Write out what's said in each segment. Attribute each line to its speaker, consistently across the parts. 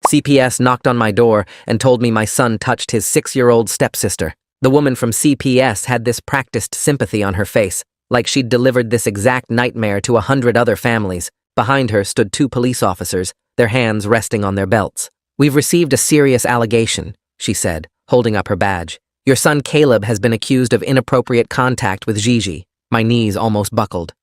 Speaker 1: CPS knocked on my door and told me my son touched his 6-year-old stepsister. The woman from CPS had this practiced sympathy on her face, like she'd delivered this exact nightmare to 100 other families. Behind her stood 2 police officers, their hands resting on their belts. "We've received a serious allegation," she said, holding up her badge. "Your son Caleb has been accused of inappropriate contact with Gigi." My knees almost buckled.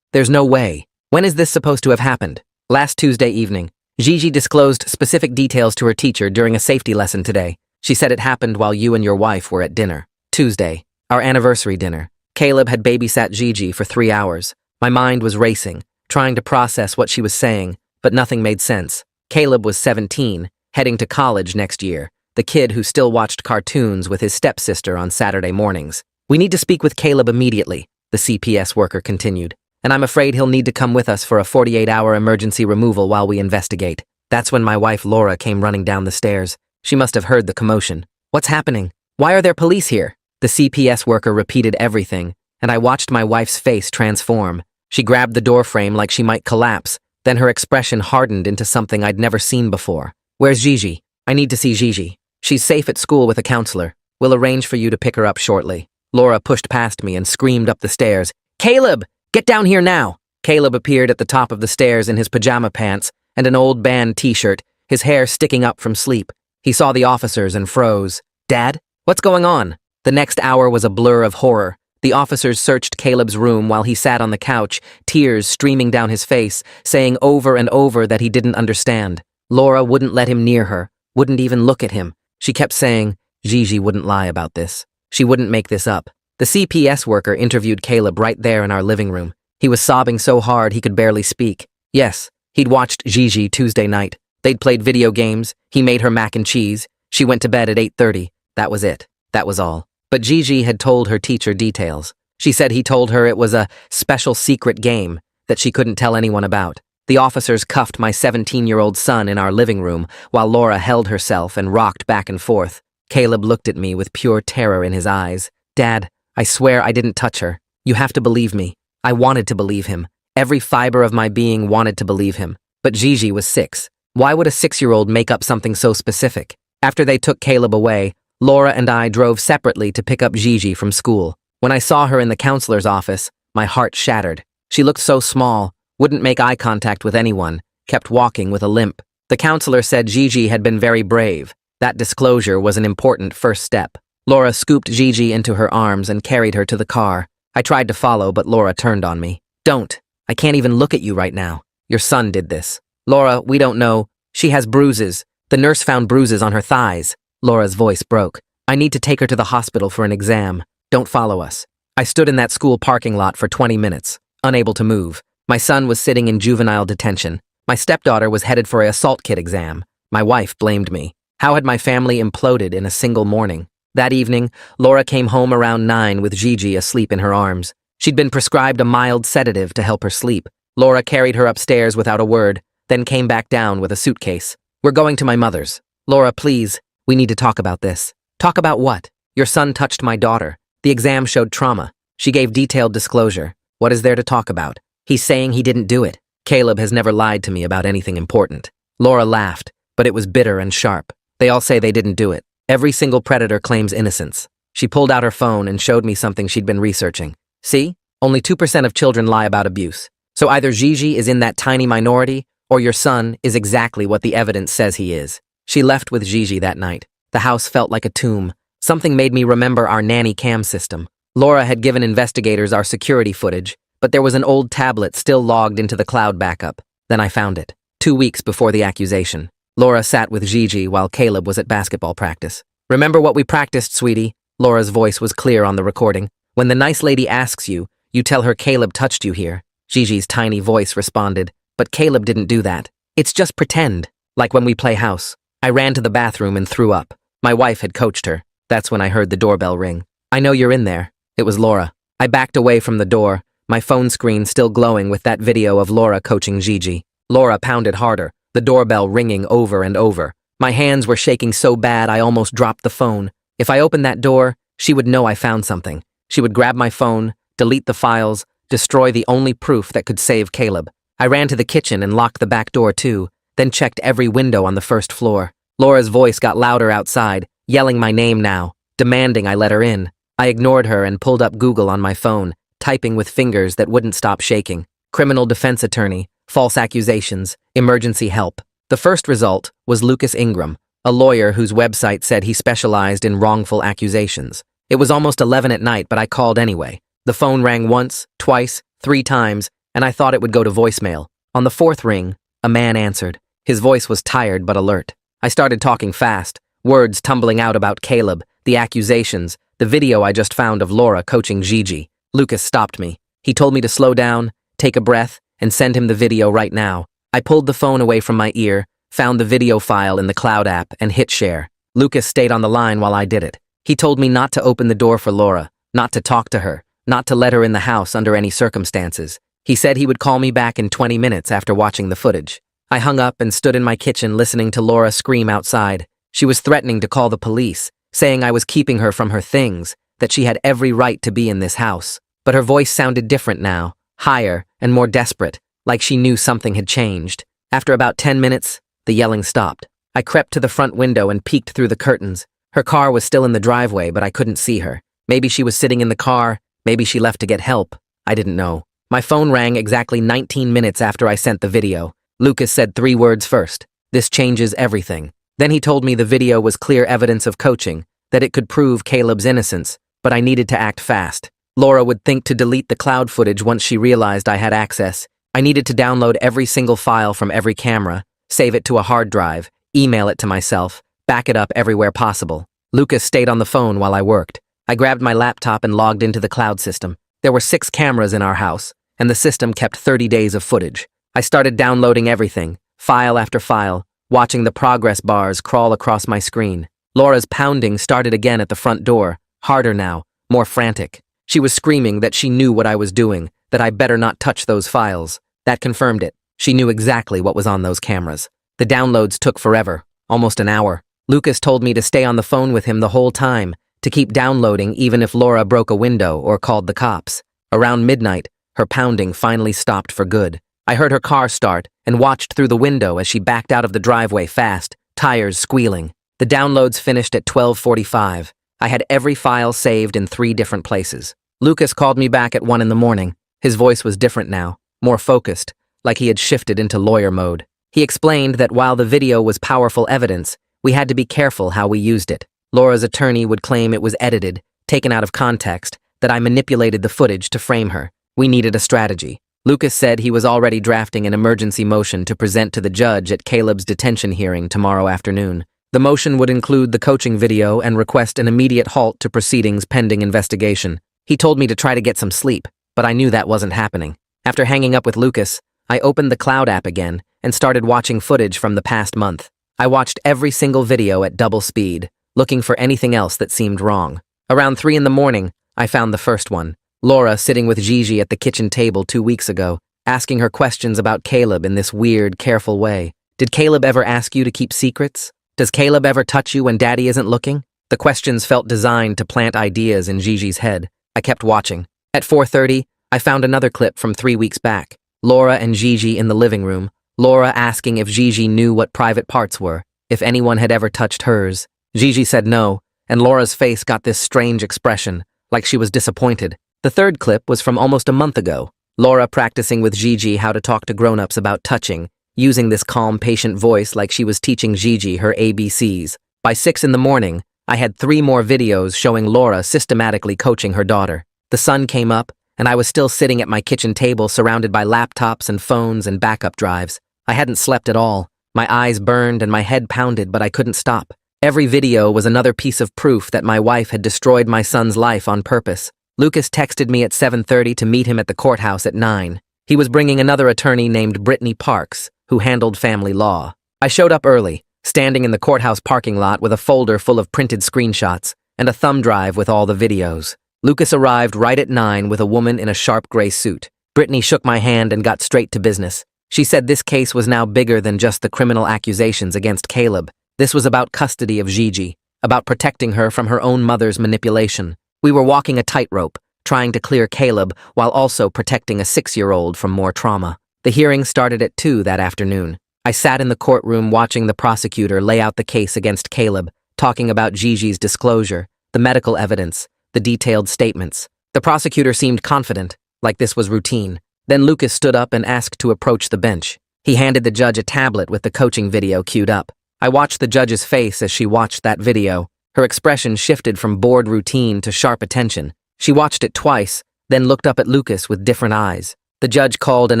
Speaker 1: There's no way. When is this supposed to have happened? Last Tuesday evening. Gigi disclosed specific details to her teacher during a safety lesson today. She said it happened while you and your wife were at dinner. Tuesday, our anniversary dinner. Caleb had babysat Gigi for 3 hours. My mind was racing, trying to process what she was saying, but nothing made sense. Caleb was 17, heading to college next year, the kid who still watched cartoons with his stepsister on Saturday mornings. "We need to speak with Caleb immediately," the CPS worker continued. "And I'm afraid he'll need to come with us for a 48-hour emergency removal while we investigate." That's when my wife Laura came running down the stairs. She must have heard the commotion. "What's happening? Why are there police here?" The CPS worker repeated everything, and I watched my wife's face transform. She grabbed the doorframe like she might collapse, then her expression hardened into something I'd never seen before. "Where's Gigi? I need to see Gigi. She's safe at school with a counselor. We'll arrange for you to pick her up shortly." Laura pushed past me and screamed up the stairs, "Caleb! Get down here now!" Caleb appeared at the top of the stairs in his pajama pants and an old band t-shirt, his hair sticking up from sleep. He saw the officers and froze. "Dad? What's going on?" The next hour was a blur of horror. The officers searched Caleb's room while he sat on the couch, tears streaming down his face, saying over and over that he didn't understand. Laura wouldn't let him near her, wouldn't even look at him. She kept saying, Gigi wouldn't lie about this. She wouldn't make this up. The CPS worker interviewed Caleb right there in our living room. He was sobbing so hard he could barely speak. Yes, he'd watched Gigi Tuesday night. They'd played video games. He made her mac and cheese. She went to bed at 8:30. That was it. That was all. But Gigi had told her teacher details. She said he told her it was a special secret game that she couldn't tell anyone about. The officers cuffed my 17-year-old son in our living room while Laura held herself and rocked back and forth. Caleb looked at me with pure terror in his eyes. "Dad, I swear I didn't touch her. You have to believe me." I wanted to believe him. Every fiber of my being wanted to believe him. But Gigi was 6. Why would a 6-year-old make up something so specific? After they took Caleb away, Laura and I drove separately to pick up Gigi from school. When I saw her in the counselor's office, my heart shattered. She looked so small, wouldn't make eye contact with anyone, kept walking with a limp. The counselor said Gigi had been very brave. That disclosure was an important first step. Laura scooped Gigi into her arms and carried her to the car. I tried to follow, but Laura turned on me. "Don't. I can't even look at you right now. Your son did this." "Laura, we don't know. She has bruises. The nurse found bruises on her thighs." Laura's voice broke. "I need to take her to the hospital for an exam. Don't follow us." I stood in that school parking lot for 20 minutes, unable to move. My son was sitting in juvenile detention. My stepdaughter was headed for an assault kit exam. My wife blamed me. How had my family imploded in a single morning? That evening, Laura came home around 9 with Gigi asleep in her arms. She'd been prescribed a mild sedative to help her sleep. Laura carried her upstairs without a word, then came back down with a suitcase. "We're going to my mother's." "Laura, please. We need to talk about this." "Talk about what?" "Your son touched my daughter. The exam showed trauma." She gave detailed disclosure. "What is there to talk about?" "He's saying he didn't do it." "Caleb has never lied to me about anything important." Laura laughed, but it was bitter and sharp. "They all say they didn't do it. Every single predator claims innocence." She pulled out her phone and showed me something she'd been researching. "See? Only 2% of children lie about abuse. So either Gigi is in that tiny minority, or your son is exactly what the evidence says he is." She left with Gigi that night. The house felt like a tomb. Something made me remember our nanny cam system. Laura had given investigators our security footage, but there was an old tablet still logged into the cloud backup. Then I found it. 2 weeks before the accusation. Laura sat with Gigi while Caleb was at basketball practice. "Remember what we practiced, sweetie?" Laura's voice was clear on the recording. "When the nice lady asks you, you tell her Caleb touched you here." Gigi's tiny voice responded, "But Caleb didn't do that. It's just pretend, like when we play house." I ran to the bathroom and threw up. My wife had coached her. That's when I heard the doorbell ring. "I know you're in there." It was Laura. I backed away from the door, my phone screen still glowing with that video of Laura coaching Gigi. Laura pounded harder, the doorbell ringing over and over. My hands were shaking so bad I almost dropped the phone. If I opened that door, she would know I found something. She would grab my phone, delete the files, destroy the only proof that could save Caleb. I ran to the kitchen and locked the back door too. then checked every window on the first floor. Laura's voice got louder outside, yelling my name now, demanding I let her in. I ignored her and pulled up Google on my phone, typing with fingers that wouldn't stop shaking. Criminal defense attorney, false accusations, emergency help. The first result was Lucas Ingram, a lawyer whose website said he specialized in wrongful accusations. It was almost 11 at night, but I called anyway. The phone rang once, twice, 3 times, and I thought it would go to voicemail. On the 4th ring, a man answered. His voice was tired but alert. I started talking fast, words tumbling out about Caleb, the accusations, the video I just found of Laura coaching Gigi. Lucas stopped me. He told me to slow down, take a breath, and send him the video right now. I pulled the phone away from my ear, found the video file in the Cloud app, and hit share. Lucas stayed on the line while I did it. He told me not to open the door for Laura, not to talk to her, not to let her in the house under any circumstances. He said he would call me back in 20 minutes after watching the footage. I hung up and stood in my kitchen listening to Laura scream outside. She was threatening to call the police, saying I was keeping her from her things, that she had every right to be in this house. But her voice sounded different now, higher and more desperate, like she knew something had changed. After about 10 minutes, the yelling stopped. I crept to the front window and peeked through the curtains. Her car was still in the driveway, but I couldn't see her. Maybe she was sitting in the car, maybe she left to get help. I didn't know. My phone rang exactly 19 minutes after I sent the video. Lucas said 3 words first. This changes everything. Then he told me the video was clear evidence of coaching, that it could prove Caleb's innocence, but I needed to act fast. Laura would think to delete the cloud footage once she realized I had access. I needed to download every single file from every camera, save it to a hard drive, email it to myself, back it up everywhere possible. Lucas stayed on the phone while I worked. I grabbed my laptop and logged into the cloud system. There were 6 cameras in our house, and the system kept 30 days of footage. I started downloading everything, file after file, watching the progress bars crawl across my screen. Laura's pounding started again at the front door, harder now, more frantic. She was screaming that she knew what I was doing, that I better not touch those files. That confirmed it. She knew exactly what was on those cameras. The downloads took forever, almost an hour. Lucas told me to stay on the phone with him the whole time, to keep downloading even if Laura broke a window or called the cops. Around midnight, her pounding finally stopped for good. I heard her car start and watched through the window as she backed out of the driveway fast, tires squealing. The downloads finished at 12:45. I had every file saved in 3 different places. Lucas called me back at 1 in the morning. His voice was different now, more focused, like he had shifted into lawyer mode. He explained that while the video was powerful evidence, we had to be careful how we used it. Laura's attorney would claim it was edited, taken out of context, that I manipulated the footage to frame her. We needed a strategy. Lucas said he was already drafting an emergency motion to present to the judge at Caleb's detention hearing tomorrow afternoon. The motion would include the coaching video and request an immediate halt to proceedings pending investigation. He told me to try to get some sleep, but I knew that wasn't happening. After hanging up with Lucas, I opened the Cloud app again and started watching footage from the past month. I watched every single video at double speed, looking for anything else that seemed wrong. Around 3 in the morning, I found the first one. Laura sitting with Gigi at the kitchen table 2 weeks ago, asking her questions about Caleb in this weird, careful way. Did Caleb ever ask you to keep secrets? Does Caleb ever touch you when Daddy isn't looking? The questions felt designed to plant ideas in Gigi's head. I kept watching. At 4:30, I found another clip from 3 weeks back. Laura and Gigi in the living room. Laura asking if Gigi knew what private parts were, if anyone had ever touched hers. Gigi said no, and Laura's face got this strange expression, like she was disappointed. The third clip was from almost a month ago. Laura practicing with Gigi how to talk to grown-ups about touching, using this calm, patient voice like she was teaching Gigi her ABCs. By 6 in the morning, I had 3 more videos showing Laura systematically coaching her daughter. The sun came up, and I was still sitting at my kitchen table surrounded by laptops and phones and backup drives. I hadn't slept at all. My eyes burned and my head pounded, but I couldn't stop. Every video was another piece of proof that my wife had destroyed my son's life on purpose. Lucas texted me at 7:30 to meet him at the courthouse at 9. He was bringing another attorney named Brittany Parks, who handled family law. I showed up early, standing in the courthouse parking lot with a folder full of printed screenshots and a thumb drive with all the videos. Lucas arrived right at 9 with a woman in a sharp gray suit. Brittany shook my hand and got straight to business. She said this case was now bigger than just the criminal accusations against Caleb. This was about custody of Gigi, about protecting her from her own mother's manipulation. We were walking a tightrope, trying to clear Caleb while also protecting a 6-year-old from more trauma. The hearing started at 2 that afternoon. I sat in the courtroom watching the prosecutor lay out the case against Caleb, talking about Gigi's disclosure, the medical evidence, the detailed statements. The prosecutor seemed confident, like this was routine. Then Lucas stood up and asked to approach the bench. He handed the judge a tablet with the coaching video queued up. I watched the judge's face as she watched that video. Her expression shifted from bored routine to sharp attention. She watched it twice, then looked up at Lucas with different eyes. The judge called an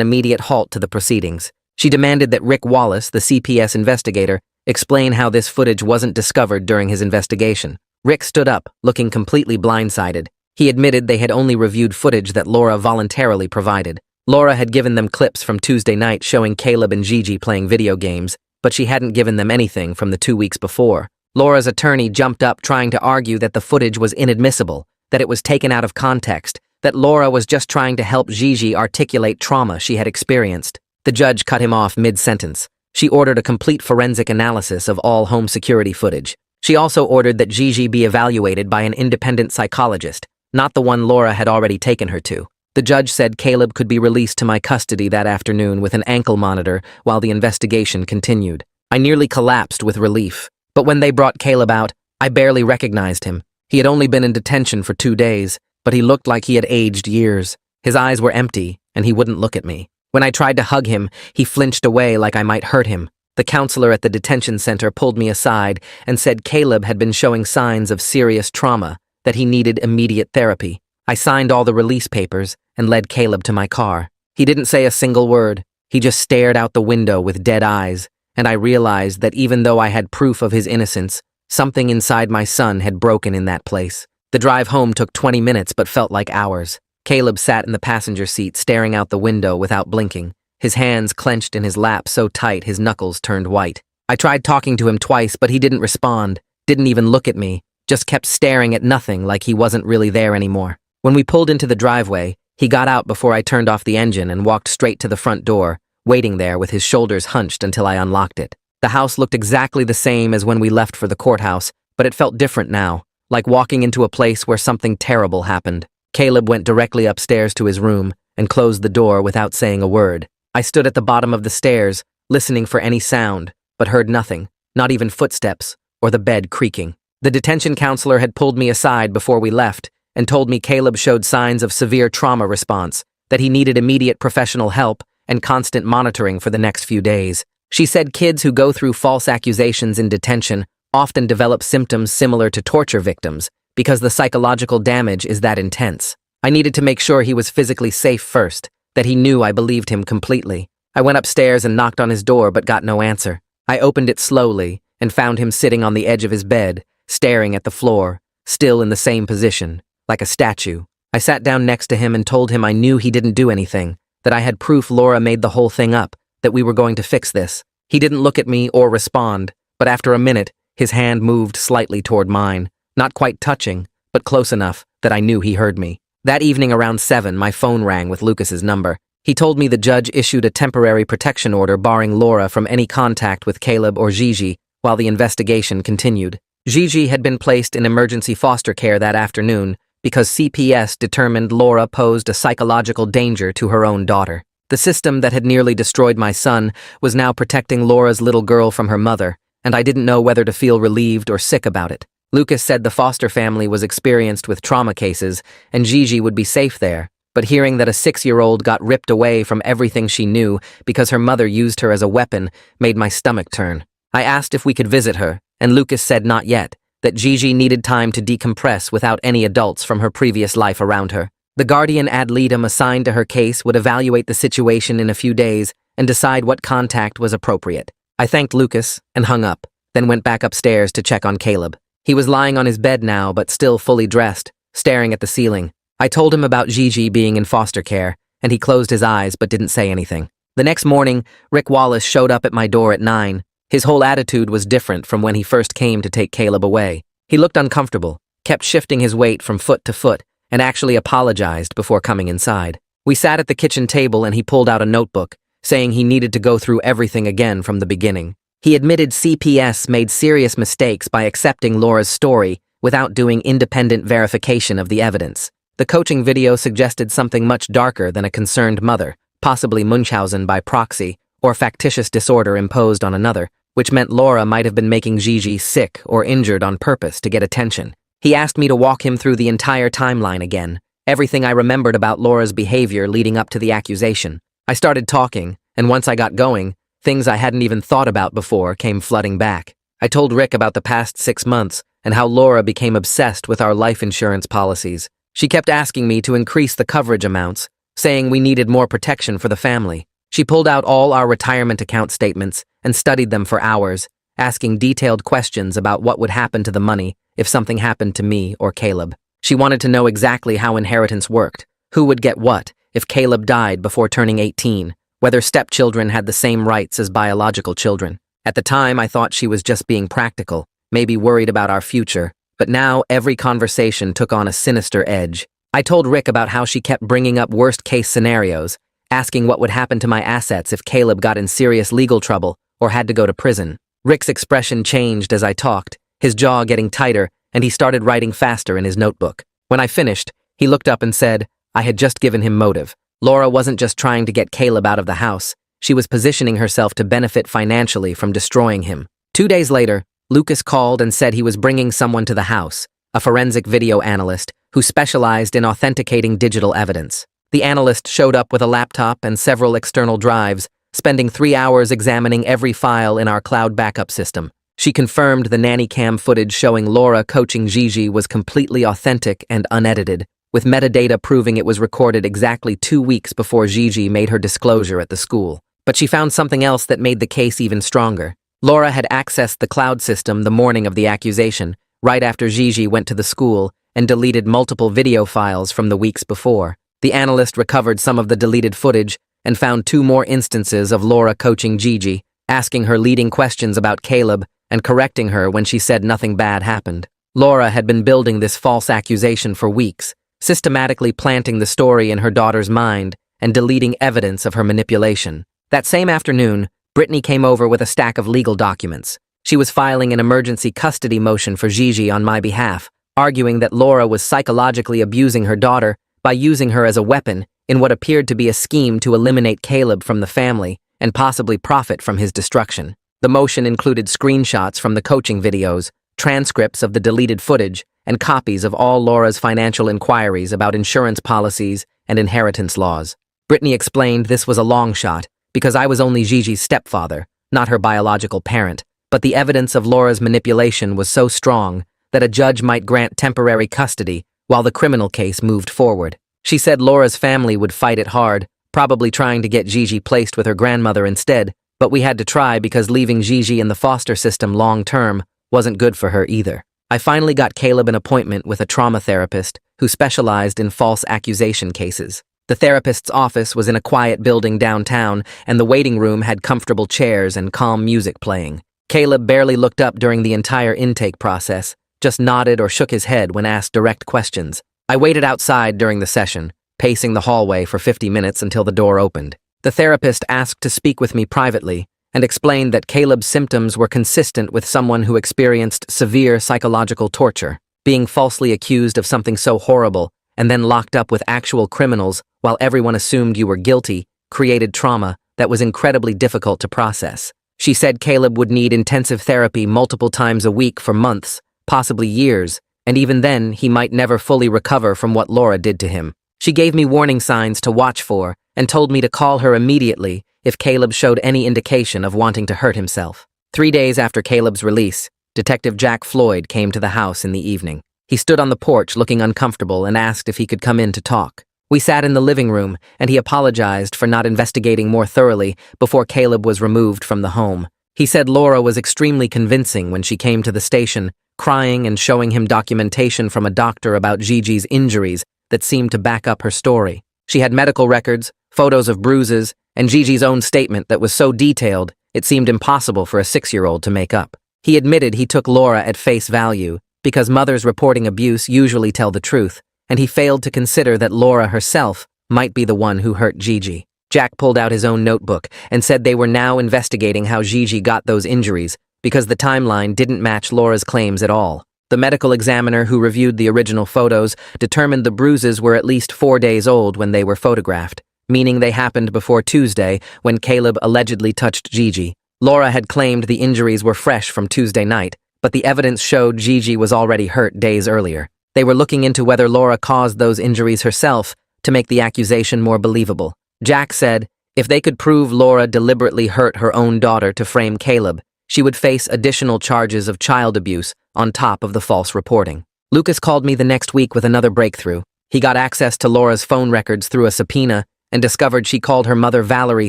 Speaker 1: immediate halt to the proceedings. She demanded that Rick Wallace, the CPS investigator, explain how this footage wasn't discovered during his investigation. Rick stood up, looking completely blindsided. He admitted they had only reviewed footage that Laura voluntarily provided. Laura had given them clips from Tuesday night showing Caleb and Gigi playing video games, but she hadn't given them anything from the 2 weeks before. Laura's attorney jumped up trying to argue that the footage was inadmissible, that it was taken out of context, that Laura was just trying to help Gigi articulate trauma she had experienced. The judge cut him off mid-sentence. She ordered a complete forensic analysis of all home security footage. She also ordered that Gigi be evaluated by an independent psychologist, not the one Laura had already taken her to. The judge said Caleb could be released to my custody that afternoon with an ankle monitor while the investigation continued. I nearly collapsed with relief. But when they brought Caleb out, I barely recognized him. He had only been in detention for 2 days, but he looked like he had aged years. His eyes were empty, and he wouldn't look at me. When I tried to hug him, he flinched away like I might hurt him. The counselor at the detention center pulled me aside and said Caleb had been showing signs of serious trauma, that he needed immediate therapy. I signed all the release papers and led Caleb to my car. He didn't say a single word. He just stared out the window with dead eyes, and I realized that even though I had proof of his innocence, something inside my son had broken in that place. The drive home took 20 minutes but felt like hours. Caleb sat in the passenger seat staring out the window without blinking, his hands clenched in his lap so tight his knuckles turned white. I tried talking to him twice, but he didn't respond, didn't even look at me, just kept staring at nothing like he wasn't really there anymore. When we pulled into the driveway, he got out before I turned off the engine and walked straight to the front door, waiting there with his shoulders hunched until I unlocked it. The house looked exactly the same as when we left for the courthouse, but it felt different now, like walking into a place where something terrible happened. Caleb went directly upstairs to his room and closed the door without saying a word. I stood at the bottom of the stairs, listening for any sound, but heard nothing, not even footsteps or the bed creaking. The detention counselor had pulled me aside before we left and told me Caleb showed signs of severe trauma response, that he needed immediate professional help and constant monitoring for the next few days. She said kids who go through false accusations in detention often develop symptoms similar to torture victims because the psychological damage is that intense. I needed to make sure he was physically safe first, that he knew I believed him completely. I went upstairs and knocked on his door but got no answer. I opened it slowly and found him sitting on the edge of his bed, staring at the floor, still in the same position, like a statue. I sat down next to him and told him I knew he didn't do anything, that I had proof Laura made the whole thing up, that we were going to fix this. He didn't look at me or respond, but after a minute, his hand moved slightly toward mine, not quite touching, but close enough that I knew he heard me. That evening around 7, my phone rang with Lucas's number. He told me the judge issued a temporary protection order barring Laura from any contact with Caleb or Gigi while the investigation continued. Gigi had been placed in emergency foster care that afternoon because CPS determined Laura posed a psychological danger to her own daughter. The system that had nearly destroyed my son was now protecting Laura's little girl from her mother, and I didn't know whether to feel relieved or sick about it. Lucas said the foster family was experienced with trauma cases, and Gigi would be safe there, but hearing that a 6-year-old got ripped away from everything she knew because her mother used her as a weapon made my stomach turn. I asked if we could visit her, and Lucas said not yet, that Gigi needed time to decompress without any adults from her previous life around her. The guardian ad litem assigned to her case would evaluate the situation in a few days and decide what contact was appropriate. I thanked Lucas and hung up, then went back upstairs to check on Caleb. He was lying on his bed now, but still fully dressed, staring at the ceiling. I told him about Gigi being in foster care, and he closed his eyes but didn't say anything. The next morning, Rick Wallace showed up at my door at 9. His whole attitude was different from when he first came to take Caleb away. He looked uncomfortable, kept shifting his weight from foot to foot, and actually apologized before coming inside. We sat at the kitchen table and he pulled out a notebook, saying he needed to go through everything again from the beginning. He admitted CPS made serious mistakes by accepting Laura's story without doing independent verification of the evidence. The coaching video suggested something much darker than a concerned mother, possibly Munchausen by proxy, or factitious disorder imposed on another, which meant Laura might have been making Gigi sick or injured on purpose to get attention. He asked me to walk him through the entire timeline again, everything I remembered about Laura's behavior leading up to the accusation. I started talking, and once I got going, things I hadn't even thought about before came flooding back. I told Rick about the past 6 months and how Laura became obsessed with our life insurance policies. She kept asking me to increase the coverage amounts, saying we needed more protection for the family. She pulled out all our retirement account statements and studied them for hours, asking detailed questions about what would happen to the money if something happened to me or Caleb. She wanted to know exactly how inheritance worked, who would get what if Caleb died before turning 18, whether stepchildren had the same rights as biological children. At the time, I thought she was just being practical, maybe worried about our future, but now every conversation took on a sinister edge. I told Rick about how she kept bringing up worst-case scenarios, asking what would happen to my assets if Caleb got in serious legal trouble or had to go to prison. Rick's expression changed as I talked, his jaw getting tighter, and he started writing faster in his notebook. When I finished, he looked up and said, I had just given him motive. Laura wasn't just trying to get Caleb out of the house. She was positioning herself to benefit financially from destroying him. 2 days later, Lucas called and said he was bringing someone to the house, a forensic video analyst who specialized in authenticating digital evidence. The analyst showed up with a laptop and several external drives, spending 3 hours examining every file in our cloud backup system. She confirmed the nanny cam footage showing Laura coaching Gigi was completely authentic and unedited, with metadata proving it was recorded exactly 2 weeks before Gigi made her disclosure at the school. But she found something else that made the case even stronger. Laura had accessed the cloud system the morning of the accusation, right after Gigi went to the school, and deleted multiple video files from the weeks before. The analyst recovered some of the deleted footage and found 2 more instances of Laura coaching Gigi, asking her leading questions about Caleb and correcting her when she said nothing bad happened. Laura had been building this false accusation for weeks, systematically planting the story in her daughter's mind and deleting evidence of her manipulation. That same afternoon, Brittany came over with a stack of legal documents. She was filing an emergency custody motion for Gigi on my behalf, arguing that Laura was psychologically abusing her daughter by using her as a weapon in what appeared to be a scheme to eliminate Caleb from the family and possibly profit from his destruction. The motion included screenshots from the coaching videos, transcripts of the deleted footage, and copies of all Laura's financial inquiries about insurance policies and inheritance laws. Brittany explained this was a long shot because I was only Gigi's stepfather, not her biological parent, but the evidence of Laura's manipulation was so strong that a judge might grant temporary custody while the criminal case moved forward. She said Laura's family would fight it hard, probably trying to get Gigi placed with her grandmother instead, but we had to try because leaving Gigi in the foster system long-term wasn't good for her either. I finally got Caleb an appointment with a trauma therapist who specialized in false accusation cases. The therapist's office was in a quiet building downtown, and the waiting room had comfortable chairs and calm music playing. Caleb barely looked up during the entire intake process, just nodded or shook his head when asked direct questions. I waited outside during the session, pacing the hallway for 50 minutes until the door opened. The therapist asked to speak with me privately and explained that Caleb's symptoms were consistent with someone who experienced severe psychological torture. Being falsely accused of something so horrible and then locked up with actual criminals while everyone assumed you were guilty created trauma that was incredibly difficult to process. She said Caleb would need intensive therapy multiple times a week for months, possibly years, and even then he might never fully recover from what Laura did to him. She gave me warning signs to watch for and told me to call her immediately if Caleb showed any indication of wanting to hurt himself. 3 days after Caleb's release, Detective Jack Floyd came to the house in the evening. He stood on the porch looking uncomfortable and asked if he could come in to talk. We sat in the living room, and he apologized for not investigating more thoroughly before Caleb was removed from the home. He said Laura was extremely convincing when she came to the station, crying and showing him documentation from a doctor about Gigi's injuries that seemed to back up her story. She had medical records, photos of bruises, and Gigi's own statement that was so detailed it seemed impossible for a 6-year-old to make up. He admitted he took Laura at face value because mothers reporting abuse usually tell the truth, and he failed to consider that Laura herself might be the one who hurt Gigi. Jack pulled out his own notebook and said they were now investigating how Gigi got those injuries because the timeline didn't match Laura's claims at all. The medical examiner who reviewed the original photos determined the bruises were at least 4 days old when they were photographed. meaning they happened before Tuesday when Caleb allegedly touched Gigi. Laura had claimed the injuries were fresh from Tuesday night, but the evidence showed Gigi was already hurt days earlier. They were looking into whether Laura caused those injuries herself to make the accusation more believable. Jack said if they could prove Laura deliberately hurt her own daughter to frame Caleb, she would face additional charges of child abuse on top of the false reporting. Lucas called me the next week with another breakthrough. He got access to Laura's phone records through a subpoena and discovered she called her mother Valerie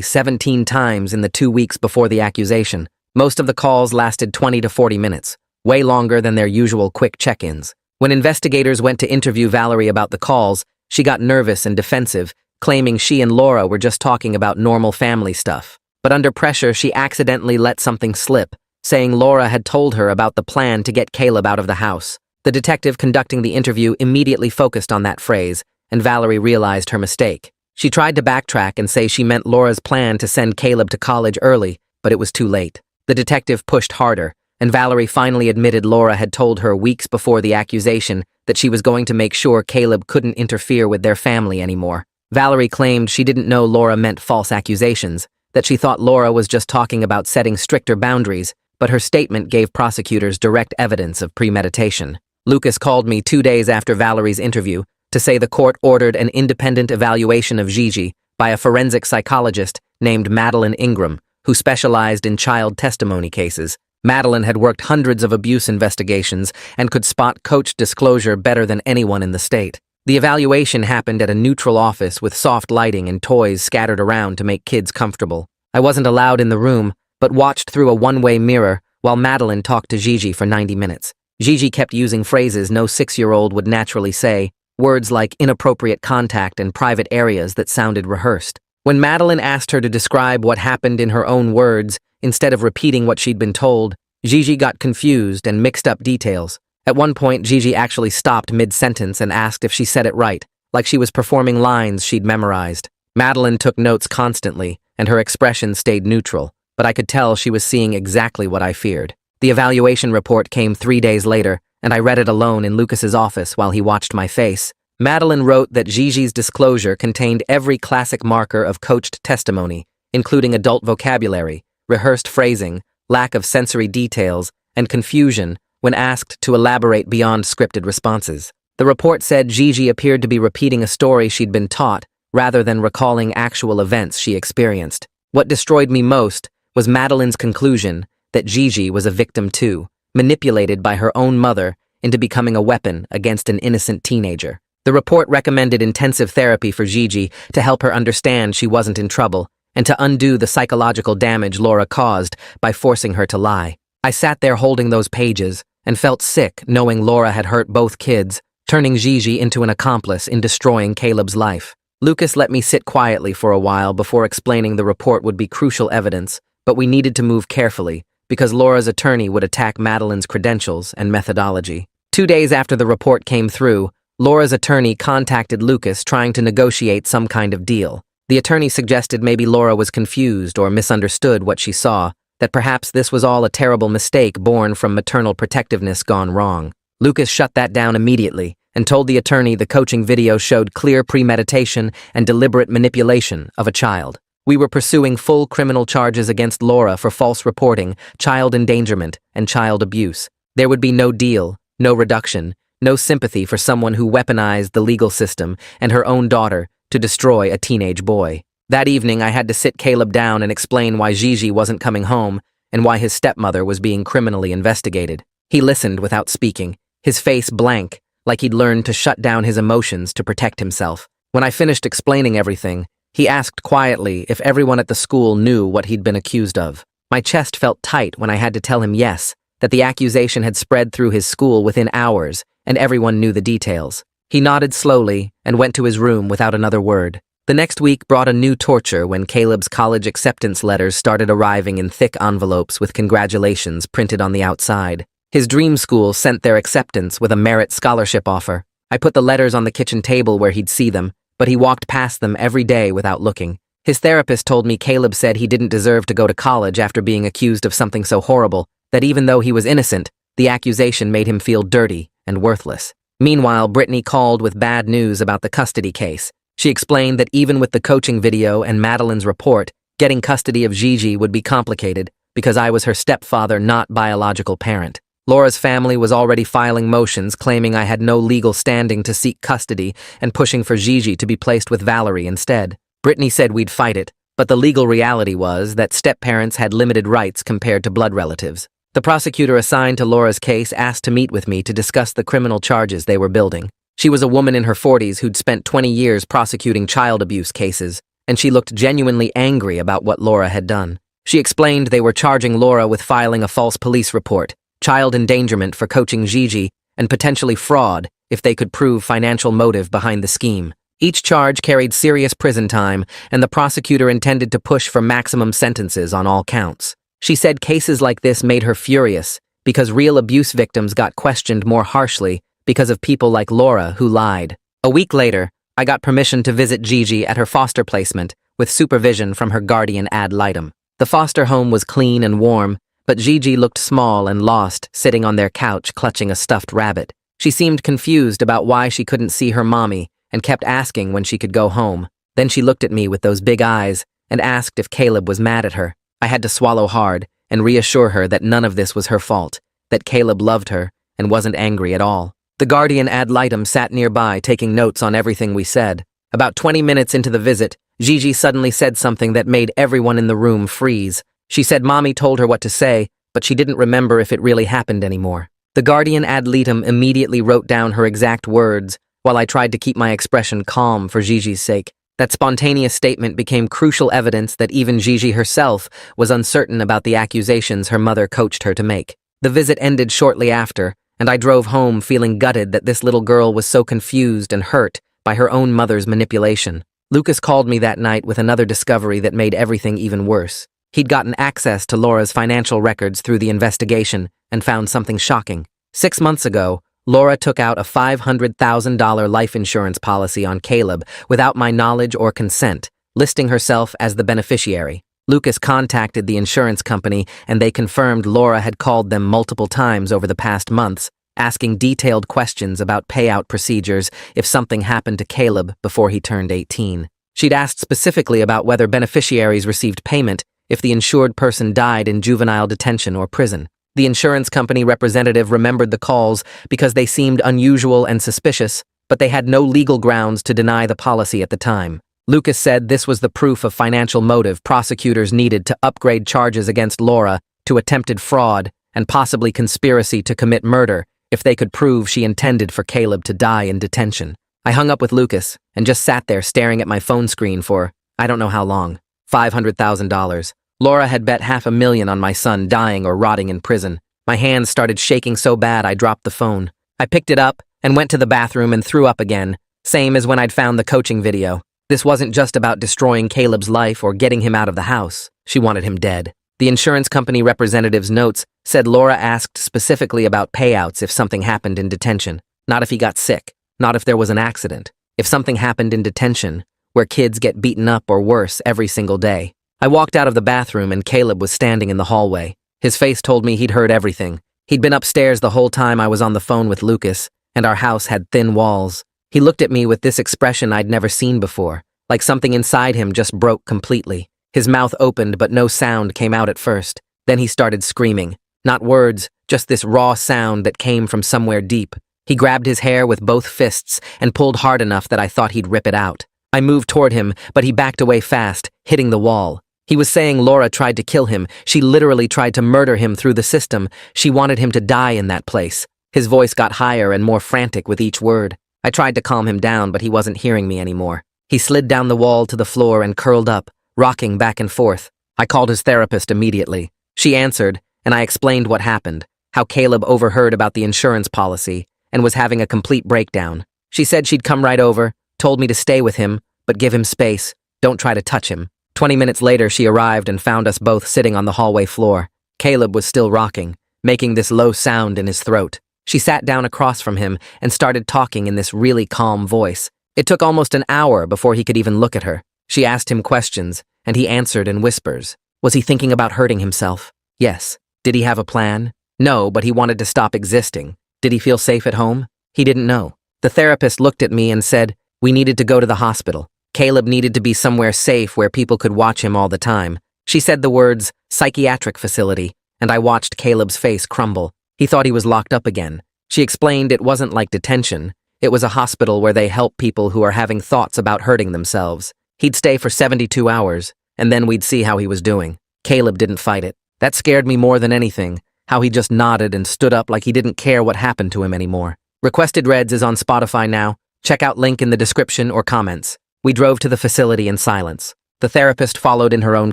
Speaker 1: 17 times in the 2 weeks before the accusation. Most of the calls lasted 20 to 40 minutes, way longer than their usual quick check-ins. When investigators went to interview Valerie about the calls, she got nervous and defensive, claiming she and Laura were just talking about normal family stuff. But under pressure, she accidentally let something slip, saying Laura had told her about the plan to get Caleb out of the house. The detective conducting the interview immediately focused on that phrase, and Valerie realized her mistake. She tried to backtrack and say she meant Laura's plan to send Caleb to college early, but it was too late. The detective pushed harder, and Valerie finally admitted Laura had told her weeks before the accusation that she was going to make sure Caleb couldn't interfere with their family anymore. Valerie claimed she didn't know Laura meant false accusations, that she thought Laura was just talking about setting stricter boundaries, but her statement gave prosecutors direct evidence of premeditation. Lucas called me 2 days after Valerie's interview to say the court ordered an independent evaluation of Gigi by a forensic psychologist named Madeline Ingram, who specialized in child testimony cases. Madeline had worked hundreds of abuse investigations and could spot coach disclosure better than anyone in the state. The evaluation happened at a neutral office with soft lighting and toys scattered around to make kids comfortable. I wasn't allowed in the room, but watched through a one-way mirror while Madeline talked to Gigi for 90 minutes. Gigi kept using phrases no 6-year-old would naturally say, words like inappropriate contact and private areas that sounded rehearsed. When Madeline asked her to describe what happened in her own words, instead of repeating what she'd been told, Gigi got confused and mixed up details. At one point, Gigi actually stopped mid-sentence and asked if she said it right, like she was performing lines she'd memorized. Madeline took notes constantly, and her expression stayed neutral, but I could tell she was seeing exactly what I feared. The evaluation report came 3 days later, and I read it alone in Lucas's office while he watched my face. Madeline wrote that Gigi's disclosure contained every classic marker of coached testimony, including adult vocabulary, rehearsed phrasing, lack of sensory details, and confusion when asked to elaborate beyond scripted responses. The report said Gigi appeared to be repeating a story she'd been taught, rather than recalling actual events she experienced. What destroyed me most was Madeline's conclusion that Gigi was a victim too, manipulated by her own mother into becoming a weapon against an innocent teenager. The report recommended intensive therapy for Gigi to help her understand she wasn't in trouble and to undo the psychological damage Laura caused by forcing her to lie. I sat there holding those pages and felt sick knowing Laura had hurt both kids, turning Gigi into an accomplice in destroying Caleb's life. Lucas let me sit quietly for a while before explaining the report would be crucial evidence, but we needed to move carefully because Laura's attorney would attack Madeline's credentials and methodology. 2 days after the report came through, Laura's attorney contacted Lucas trying to negotiate some kind of deal. The attorney suggested maybe Laura was confused or misunderstood what she saw, that perhaps this was all a terrible mistake born from maternal protectiveness gone wrong. Lucas shut that down immediately and told the attorney the coaching video showed clear premeditation and deliberate manipulation of a child. We were pursuing full criminal charges against Laura for false reporting, child endangerment, and child abuse. There would be no deal, no reduction, no sympathy for someone who weaponized the legal system and her own daughter to destroy a teenage boy. That evening, I had to sit Caleb down and explain why Gigi wasn't coming home and why his stepmother was being criminally investigated. He listened without speaking, his face blank, like he'd learned to shut down his emotions to protect himself. When I finished explaining everything, he asked quietly if everyone at the school knew what he'd been accused of. My chest felt tight when I had to tell him yes, that the accusation had spread through his school within hours, and everyone knew the details. He nodded slowly and went to his room without another word. The next week brought a new torture when Caleb's college acceptance letters started arriving in thick envelopes with congratulations printed on the outside. His dream school sent their acceptance with a merit scholarship offer. I put the letters on the kitchen table where he'd see them, but he walked past them every day without looking. His therapist told me Caleb said he didn't deserve to go to college after being accused of something so horrible, that even though he was innocent, the accusation made him feel dirty and worthless. Meanwhile, Brittany called with bad news about the custody case. She explained that even with the coaching video and Madeline's report, getting custody of Gigi would be complicated because I was her stepfather, not biological parent. Laura's family was already filing motions claiming I had no legal standing to seek custody and pushing for Gigi to be placed with Valerie instead. Brittany said we'd fight it, but the legal reality was that step-parents had limited rights compared to blood relatives. The prosecutor assigned to Laura's case asked to meet with me to discuss the criminal charges they were building. She was a woman in her 40s who'd spent 20 years prosecuting child abuse cases, and she looked genuinely angry about what Laura had done. She explained they were charging Laura with filing a false police report, child endangerment for coaching Gigi, and potentially fraud if they could prove financial motive behind the scheme. Each charge carried serious prison time, and the prosecutor intended to push for maximum sentences on all counts. She said cases like this made her furious because real abuse victims got questioned more harshly because of people like Laura who lied. A week later, I got permission to visit Gigi at her foster placement with supervision from her guardian ad litem. The foster home was clean and warm, but Gigi looked small and lost, sitting on their couch clutching a stuffed rabbit. She seemed confused about why she couldn't see her mommy and kept asking when she could go home. Then she looked at me with those big eyes and asked if Caleb was mad at her. I had to swallow hard and reassure her that none of this was her fault, that Caleb loved her and wasn't angry at all. The guardian ad litem sat nearby taking notes on everything we said. About 20 minutes into the visit, Gigi suddenly said something that made everyone in the room freeze. She said Mommy told her what to say, but she didn't remember if it really happened anymore. The guardian ad litem immediately wrote down her exact words, while I tried to keep my expression calm for Gigi's sake. That spontaneous statement became crucial evidence that even Gigi herself was uncertain about the accusations her mother coached her to make. The visit ended shortly after, and I drove home feeling gutted that this little girl was so confused and hurt by her own mother's manipulation. Lucas called me that night with another discovery that made everything even worse. He'd gotten access to Laura's financial records through the investigation and found something shocking. 6 months ago, Laura took out a $500,000 life insurance policy on Caleb without my knowledge or consent, listing herself as the beneficiary. Lucas contacted the insurance company and they confirmed Laura had called them multiple times over the past months, asking detailed questions about payout procedures if something happened to Caleb before he turned 18. She'd asked specifically about whether beneficiaries received payment if the insured person died in juvenile detention or prison. The insurance company representative remembered the calls because they seemed unusual and suspicious, but they had no legal grounds to deny the policy at the time. Lucas said this was the proof of financial motive prosecutors needed to upgrade charges against Laura to attempted fraud and possibly conspiracy to commit murder if they could prove she intended for Caleb to die in detention. I hung up with Lucas and just sat there staring at my phone screen for, I don't know how long. $500,000. Laura had bet $500,000 on my son dying or rotting in prison. My hands started shaking so bad I dropped the phone. I picked it up and went to the bathroom and threw up again, same as when I'd found the coaching video. This wasn't just about destroying Caleb's life or getting him out of the house. She wanted him dead. The insurance company representative's notes said Laura asked specifically about payouts if something happened in detention, not if he got sick, not if there was an accident. If something happened in detention, where kids get beaten up or worse every single day. I walked out of the bathroom and Caleb was standing in the hallway. His face told me he'd heard everything. He'd been upstairs the whole time I was on the phone with Lucas, and our house had thin walls. He looked at me with this expression I'd never seen before, like something inside him just broke completely. His mouth opened, but no sound came out at first. Then he started screaming. Not words, just this raw sound that came from somewhere deep. He grabbed his hair with both fists and pulled hard enough that I thought he'd rip it out. I moved toward him, but he backed away fast, hitting the wall. He was saying Laura tried to kill him. She literally tried to murder him through the system. She wanted him to die in that place. His voice got higher and more frantic with each word. I tried to calm him down, but he wasn't hearing me anymore. He slid down the wall to the floor and curled up, rocking back and forth. I called his therapist immediately. She answered, and I explained what happened, how Caleb overheard about the insurance policy and was having a complete breakdown. She said she'd come right over, told me to stay with him, but give him space. Don't try to touch him. 20 minutes later, she arrived and found us both sitting on the hallway floor. Caleb was still rocking, making this low sound in his throat. She sat down across from him and started talking in this really calm voice. It took almost an hour before he could even look at her. She asked him questions, and he answered in whispers. Was he thinking about hurting himself? Yes. Did he have a plan? No, but he wanted to stop existing. Did he feel safe at home? He didn't know. The therapist looked at me and said, We needed to go to the hospital. Caleb needed to be somewhere safe where people could watch him all the time. She said the words, psychiatric facility, and I watched Caleb's face crumble. He thought he was locked up again. She explained it wasn't like detention. It was a hospital where they help people who are having thoughts about hurting themselves. He'd stay for 72 hours, and then we'd see how he was doing. Caleb didn't fight it. That scared me more than anything, how he just nodded and stood up like he didn't care what happened to him anymore. Requested Reds is on Spotify now. Check out link in the description or comments. We drove to the facility in silence. The therapist followed in her own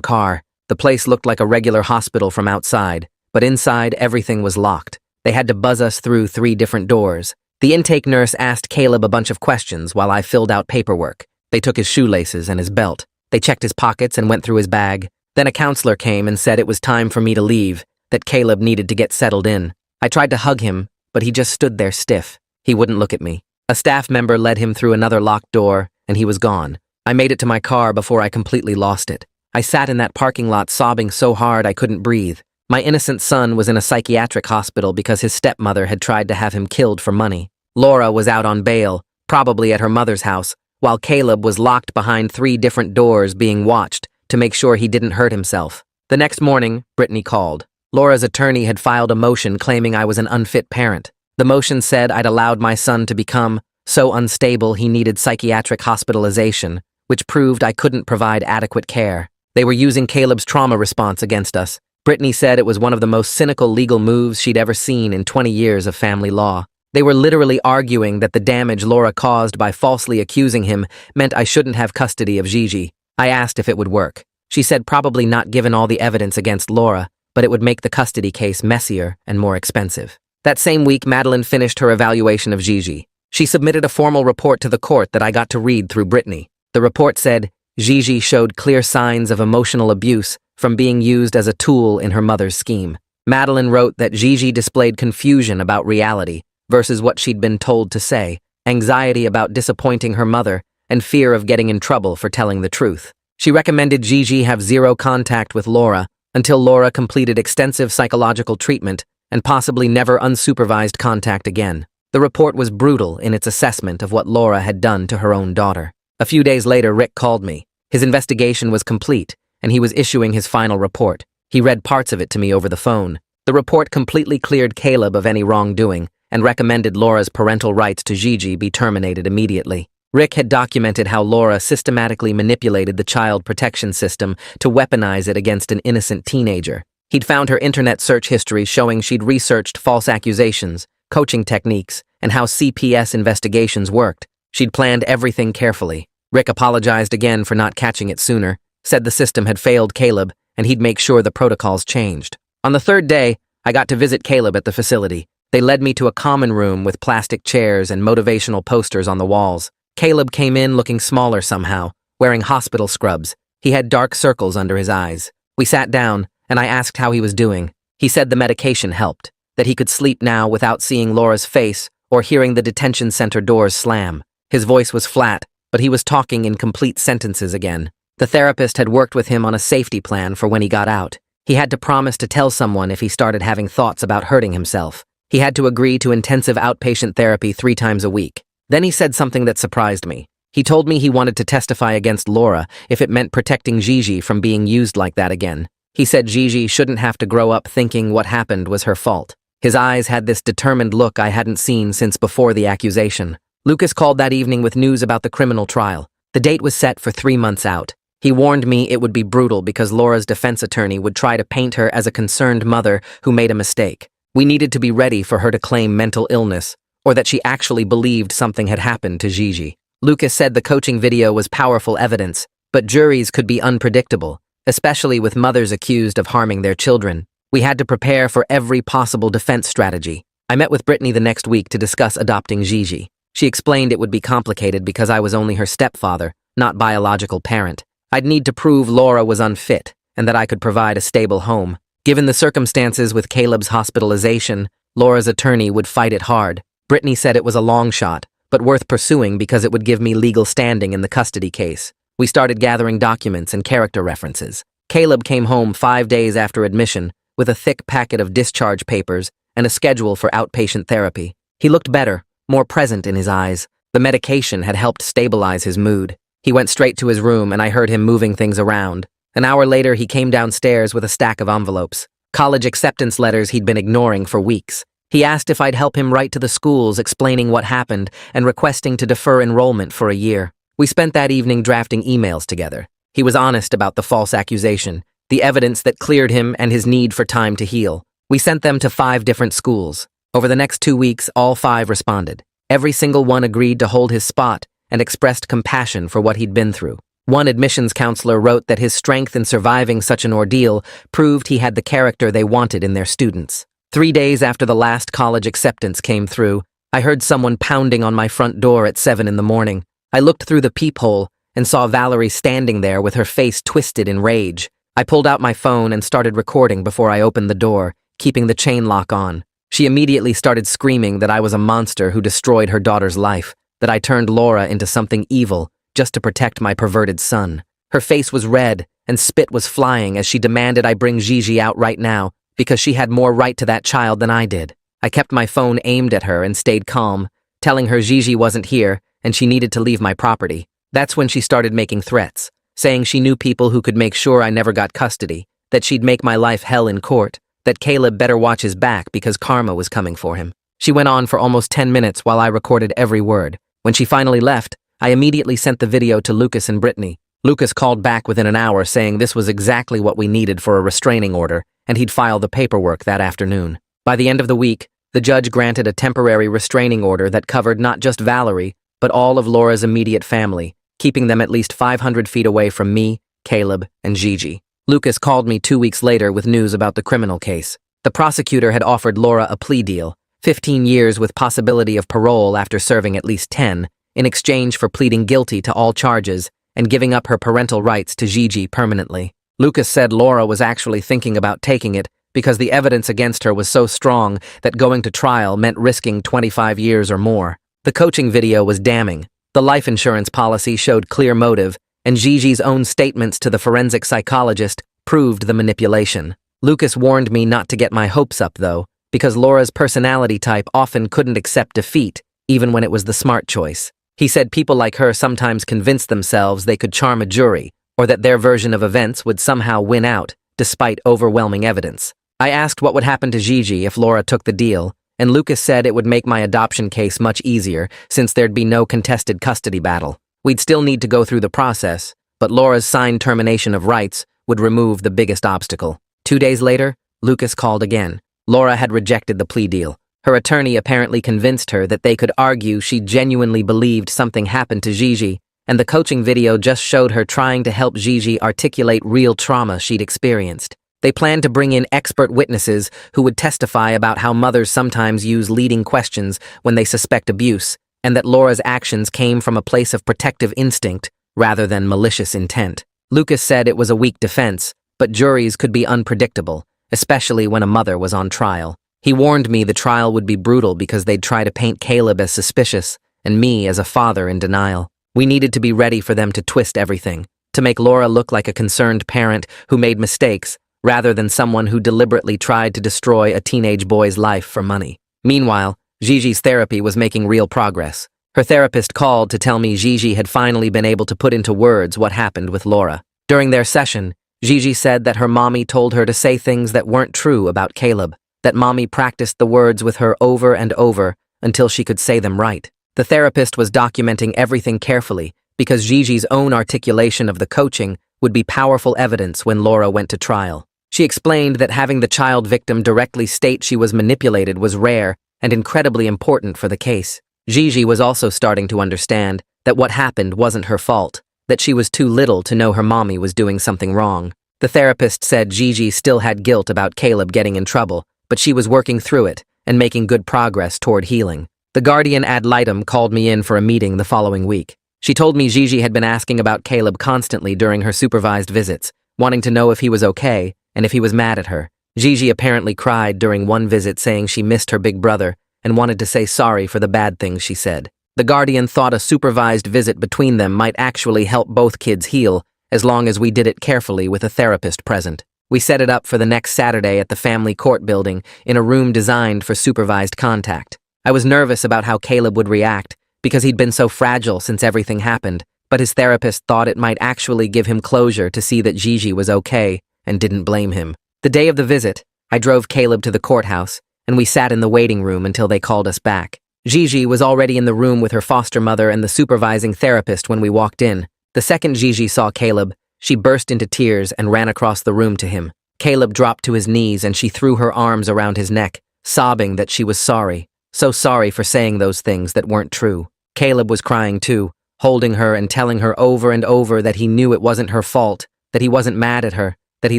Speaker 1: car. The place looked like a regular hospital from outside, but inside everything was locked. They had to buzz us through 3 different doors. The intake nurse asked Caleb a bunch of questions while I filled out paperwork. They took his shoelaces and his belt. They checked his pockets and went through his bag. Then a counselor came and said it was time for me to leave, that Caleb needed to get settled in. I tried to hug him, but he just stood there stiff. He wouldn't look at me. A staff member led him through another locked door, and he was gone. I made it to my car before I completely lost it. I sat in that parking lot sobbing so hard I couldn't breathe. My innocent son was in a psychiatric hospital because his stepmother had tried to have him killed for money. Laura was out on bail, probably at her mother's house, while Caleb was locked behind 3 different doors being watched to make sure he didn't hurt himself. The next morning, Brittany called. Laura's attorney had filed a motion claiming I was an unfit parent. The motion said I'd allowed my son to become so unstable he needed psychiatric hospitalization, which proved I couldn't provide adequate care. They were using Caleb's trauma response against us. Brittany said it was one of the most cynical legal moves she'd ever seen in 20 years of family law. They were literally arguing that the damage Laura caused by falsely accusing him meant I shouldn't have custody of Gigi. I asked if it would work. She said probably not given all the evidence against Laura, but it would make the custody case messier and more expensive. That same week, Madeline finished her evaluation of Gigi. She submitted a formal report to the court that I got to read through Brittany. The report said Gigi showed clear signs of emotional abuse from being used as a tool in her mother's scheme. Madeline wrote that Gigi displayed confusion about reality versus what she'd been told to say, anxiety about disappointing her mother, and fear of getting in trouble for telling the truth. She recommended Gigi have 0 contact with Laura until Laura completed extensive psychological treatment and possibly never unsupervised contact again. The report was brutal in its assessment of what Laura had done to her own daughter. A few days later, Rick called me. His investigation was complete, and he was issuing his final report. He read parts of it to me over the phone. The report completely cleared Caleb of any wrongdoing and recommended Laura's parental rights to Gigi be terminated immediately. Rick had documented how Laura systematically manipulated the child protection system to weaponize it against an innocent teenager. He'd found her internet search history showing she'd researched false accusations, coaching techniques, and how CPS investigations worked. She'd planned everything carefully. Rick apologized again for not catching it sooner, said the system had failed Caleb, and he'd make sure the protocols changed. On the 3rd day, I got to visit Caleb at the facility. They led me to a common room with plastic chairs and motivational posters on the walls. Caleb came in looking smaller somehow, wearing hospital scrubs. He had dark circles under his eyes. We sat down, and I asked how he was doing. He said the medication helped, that he could sleep now without seeing Laura's face or hearing the detention center doors slam. His voice was flat, but he was talking in complete sentences again. The therapist had worked with him on a safety plan for when he got out. He had to promise to tell someone if he started having thoughts about hurting himself. He had to agree to intensive outpatient therapy 3 times a week. Then he said something that surprised me. He told me he wanted to testify against Laura if it meant protecting Gigi from being used like that again. He said Gigi shouldn't have to grow up thinking what happened was her fault. His eyes had this determined look I hadn't seen since before the accusation. Lucas called that evening with news about the criminal trial. The date was set for 3 months out. He warned me it would be brutal because Laura's defense attorney would try to paint her as a concerned mother who made a mistake. We needed to be ready for her to claim mental illness, or that she actually believed something had happened to Gigi. Lucas said the coaching video was powerful evidence, but juries could be unpredictable, especially with mothers accused of harming their children. We had to prepare for every possible defense strategy. I met with Brittany the next week to discuss adopting Gigi. She explained it would be complicated because I was only her stepfather, not biological parent. I'd need to prove Laura was unfit and that I could provide a stable home. Given the circumstances with Caleb's hospitalization, Laura's attorney would fight it hard. Brittany said it was a long shot, but worth pursuing because it would give me legal standing in the custody case. We started gathering documents and character references. Caleb came home 5 days after admission with a thick packet of discharge papers and a schedule for outpatient therapy. He looked better, more present in his eyes, The medication had helped stabilize his mood. He went straight to his room and I heard him moving things around. An hour later, he came downstairs with a stack of envelopes, college acceptance letters he'd been ignoring for weeks. He asked if I'd help him write to the schools explaining what happened and requesting to defer enrollment for a year. We spent that evening drafting emails together. He was honest about the false accusation, the evidence that cleared him and his need for time to heal. We sent them to 5 different schools. Over the next 2 weeks, all 5 responded. Every single one agreed to hold his spot and expressed compassion for what he'd been through. One admissions counselor wrote that his strength in surviving such an ordeal proved he had the character they wanted in their students. 3 days after the last college acceptance came through, I heard someone pounding on my front door at 7 in the morning. I looked through the peephole and saw Valerie standing there with her face twisted in rage. I pulled out my phone and started recording before I opened the door, keeping the chain lock on. She immediately started screaming that I was a monster who destroyed her daughter's life, that I turned Laura into something evil just to protect my perverted son. Her face was red and spit was flying as she demanded I bring Gigi out right now because she had more right to that child than I did. I kept my phone aimed at her and stayed calm, telling her Gigi wasn't here and she needed to leave my property. That's when she started making threats, saying she knew people who could make sure I never got custody, that she'd make my life hell in court, that Caleb better watch his back because karma was coming for him. She went on for almost 10 minutes while I recorded every word. When she finally left, I immediately sent the video to Lucas and Brittany. Lucas called back within an hour saying this was exactly what we needed for a restraining order, and he'd file the paperwork that afternoon. By the end of the week, the judge granted a temporary restraining order that covered not just Valerie, but all of Laura's immediate family, keeping them at least 500 feet away from me, Caleb, and Gigi. Lucas called me 2 weeks later with news about the criminal case. The prosecutor had offered Laura a plea deal, 15 years with possibility of parole after serving at least 10, in exchange for pleading guilty to all charges and giving up her parental rights to Gigi permanently. Lucas said Laura was actually thinking about taking it because the evidence against her was so strong that going to trial meant risking 25 years or more. The coaching video was damning. The life insurance policy showed clear motive, and Gigi's own statements to the forensic psychologist proved the manipulation. Lucas warned me not to get my hopes up, though, because Laura's personality type often couldn't accept defeat, even when it was the smart choice. He said people like her sometimes convinced themselves they could charm a jury, or that their version of events would somehow win out, despite overwhelming evidence. I asked what would happen to Gigi if Laura took the deal, and Lucas said it would make my adoption case much easier since there'd be no contested custody battle. We'd still need to go through the process, but Laura's signed termination of rights would remove the biggest obstacle. 2 days later, Lucas called again. Laura had rejected the plea deal. Her attorney apparently convinced her that they could argue she genuinely believed something happened to Gigi, and the coaching video just showed her trying to help Gigi articulate real trauma she'd experienced. They planned to bring in expert witnesses who would testify about how mothers sometimes use leading questions when they suspect abuse, and that Laura's actions came from a place of protective instinct rather than malicious intent. Lucas said it was a weak defense, but juries could be unpredictable, especially when a mother was on trial. He warned me the trial would be brutal because they'd try to paint Caleb as suspicious and me as a father in denial. We needed to be ready for them to twist everything, to make Laura look like a concerned parent who made mistakes rather than someone who deliberately tried to destroy a teenage boy's life for money. Meanwhile, Gigi's therapy was making real progress. Her therapist called to tell me Gigi had finally been able to put into words what happened with Laura. During their session, Gigi said that her mommy told her to say things that weren't true about Caleb, that mommy practiced the words with her over and over until she could say them right. The therapist was documenting everything carefully because Gigi's own articulation of the coaching would be powerful evidence when Laura went to trial. She explained that having the child victim directly state she was manipulated was rare and incredibly important for the case. Gigi was also starting to understand that what happened wasn't her fault, that she was too little to know her mommy was doing something wrong. The therapist said Gigi still had guilt about Caleb getting in trouble, but she was working through it and making good progress toward healing. The guardian ad litem called me in for a meeting the following week. She told me Gigi had been asking about Caleb constantly during her supervised visits, wanting to know if he was okay and if he was mad at her. Gigi apparently cried during one visit saying she missed her big brother and wanted to say sorry for the bad things she said. The guardian thought a supervised visit between them might actually help both kids heal, as long as we did it carefully with a therapist present. We set it up for the next Saturday at the family court building in a room designed for supervised contact. I was nervous about how Caleb would react because he'd been so fragile since everything happened, but his therapist thought it might actually give him closure to see that Gigi was okay and didn't blame him. The day of the visit, I drove Caleb to the courthouse, and we sat in the waiting room until they called us back. Gigi was already in the room with her foster mother and the supervising therapist when we walked in. The second Gigi saw Caleb, she burst into tears and ran across the room to him. Caleb dropped to his knees and she threw her arms around his neck, sobbing that she was sorry. So sorry for saying those things that weren't true. Caleb was crying too, holding her and telling her over and over that he knew it wasn't her fault, that he wasn't mad at her, that he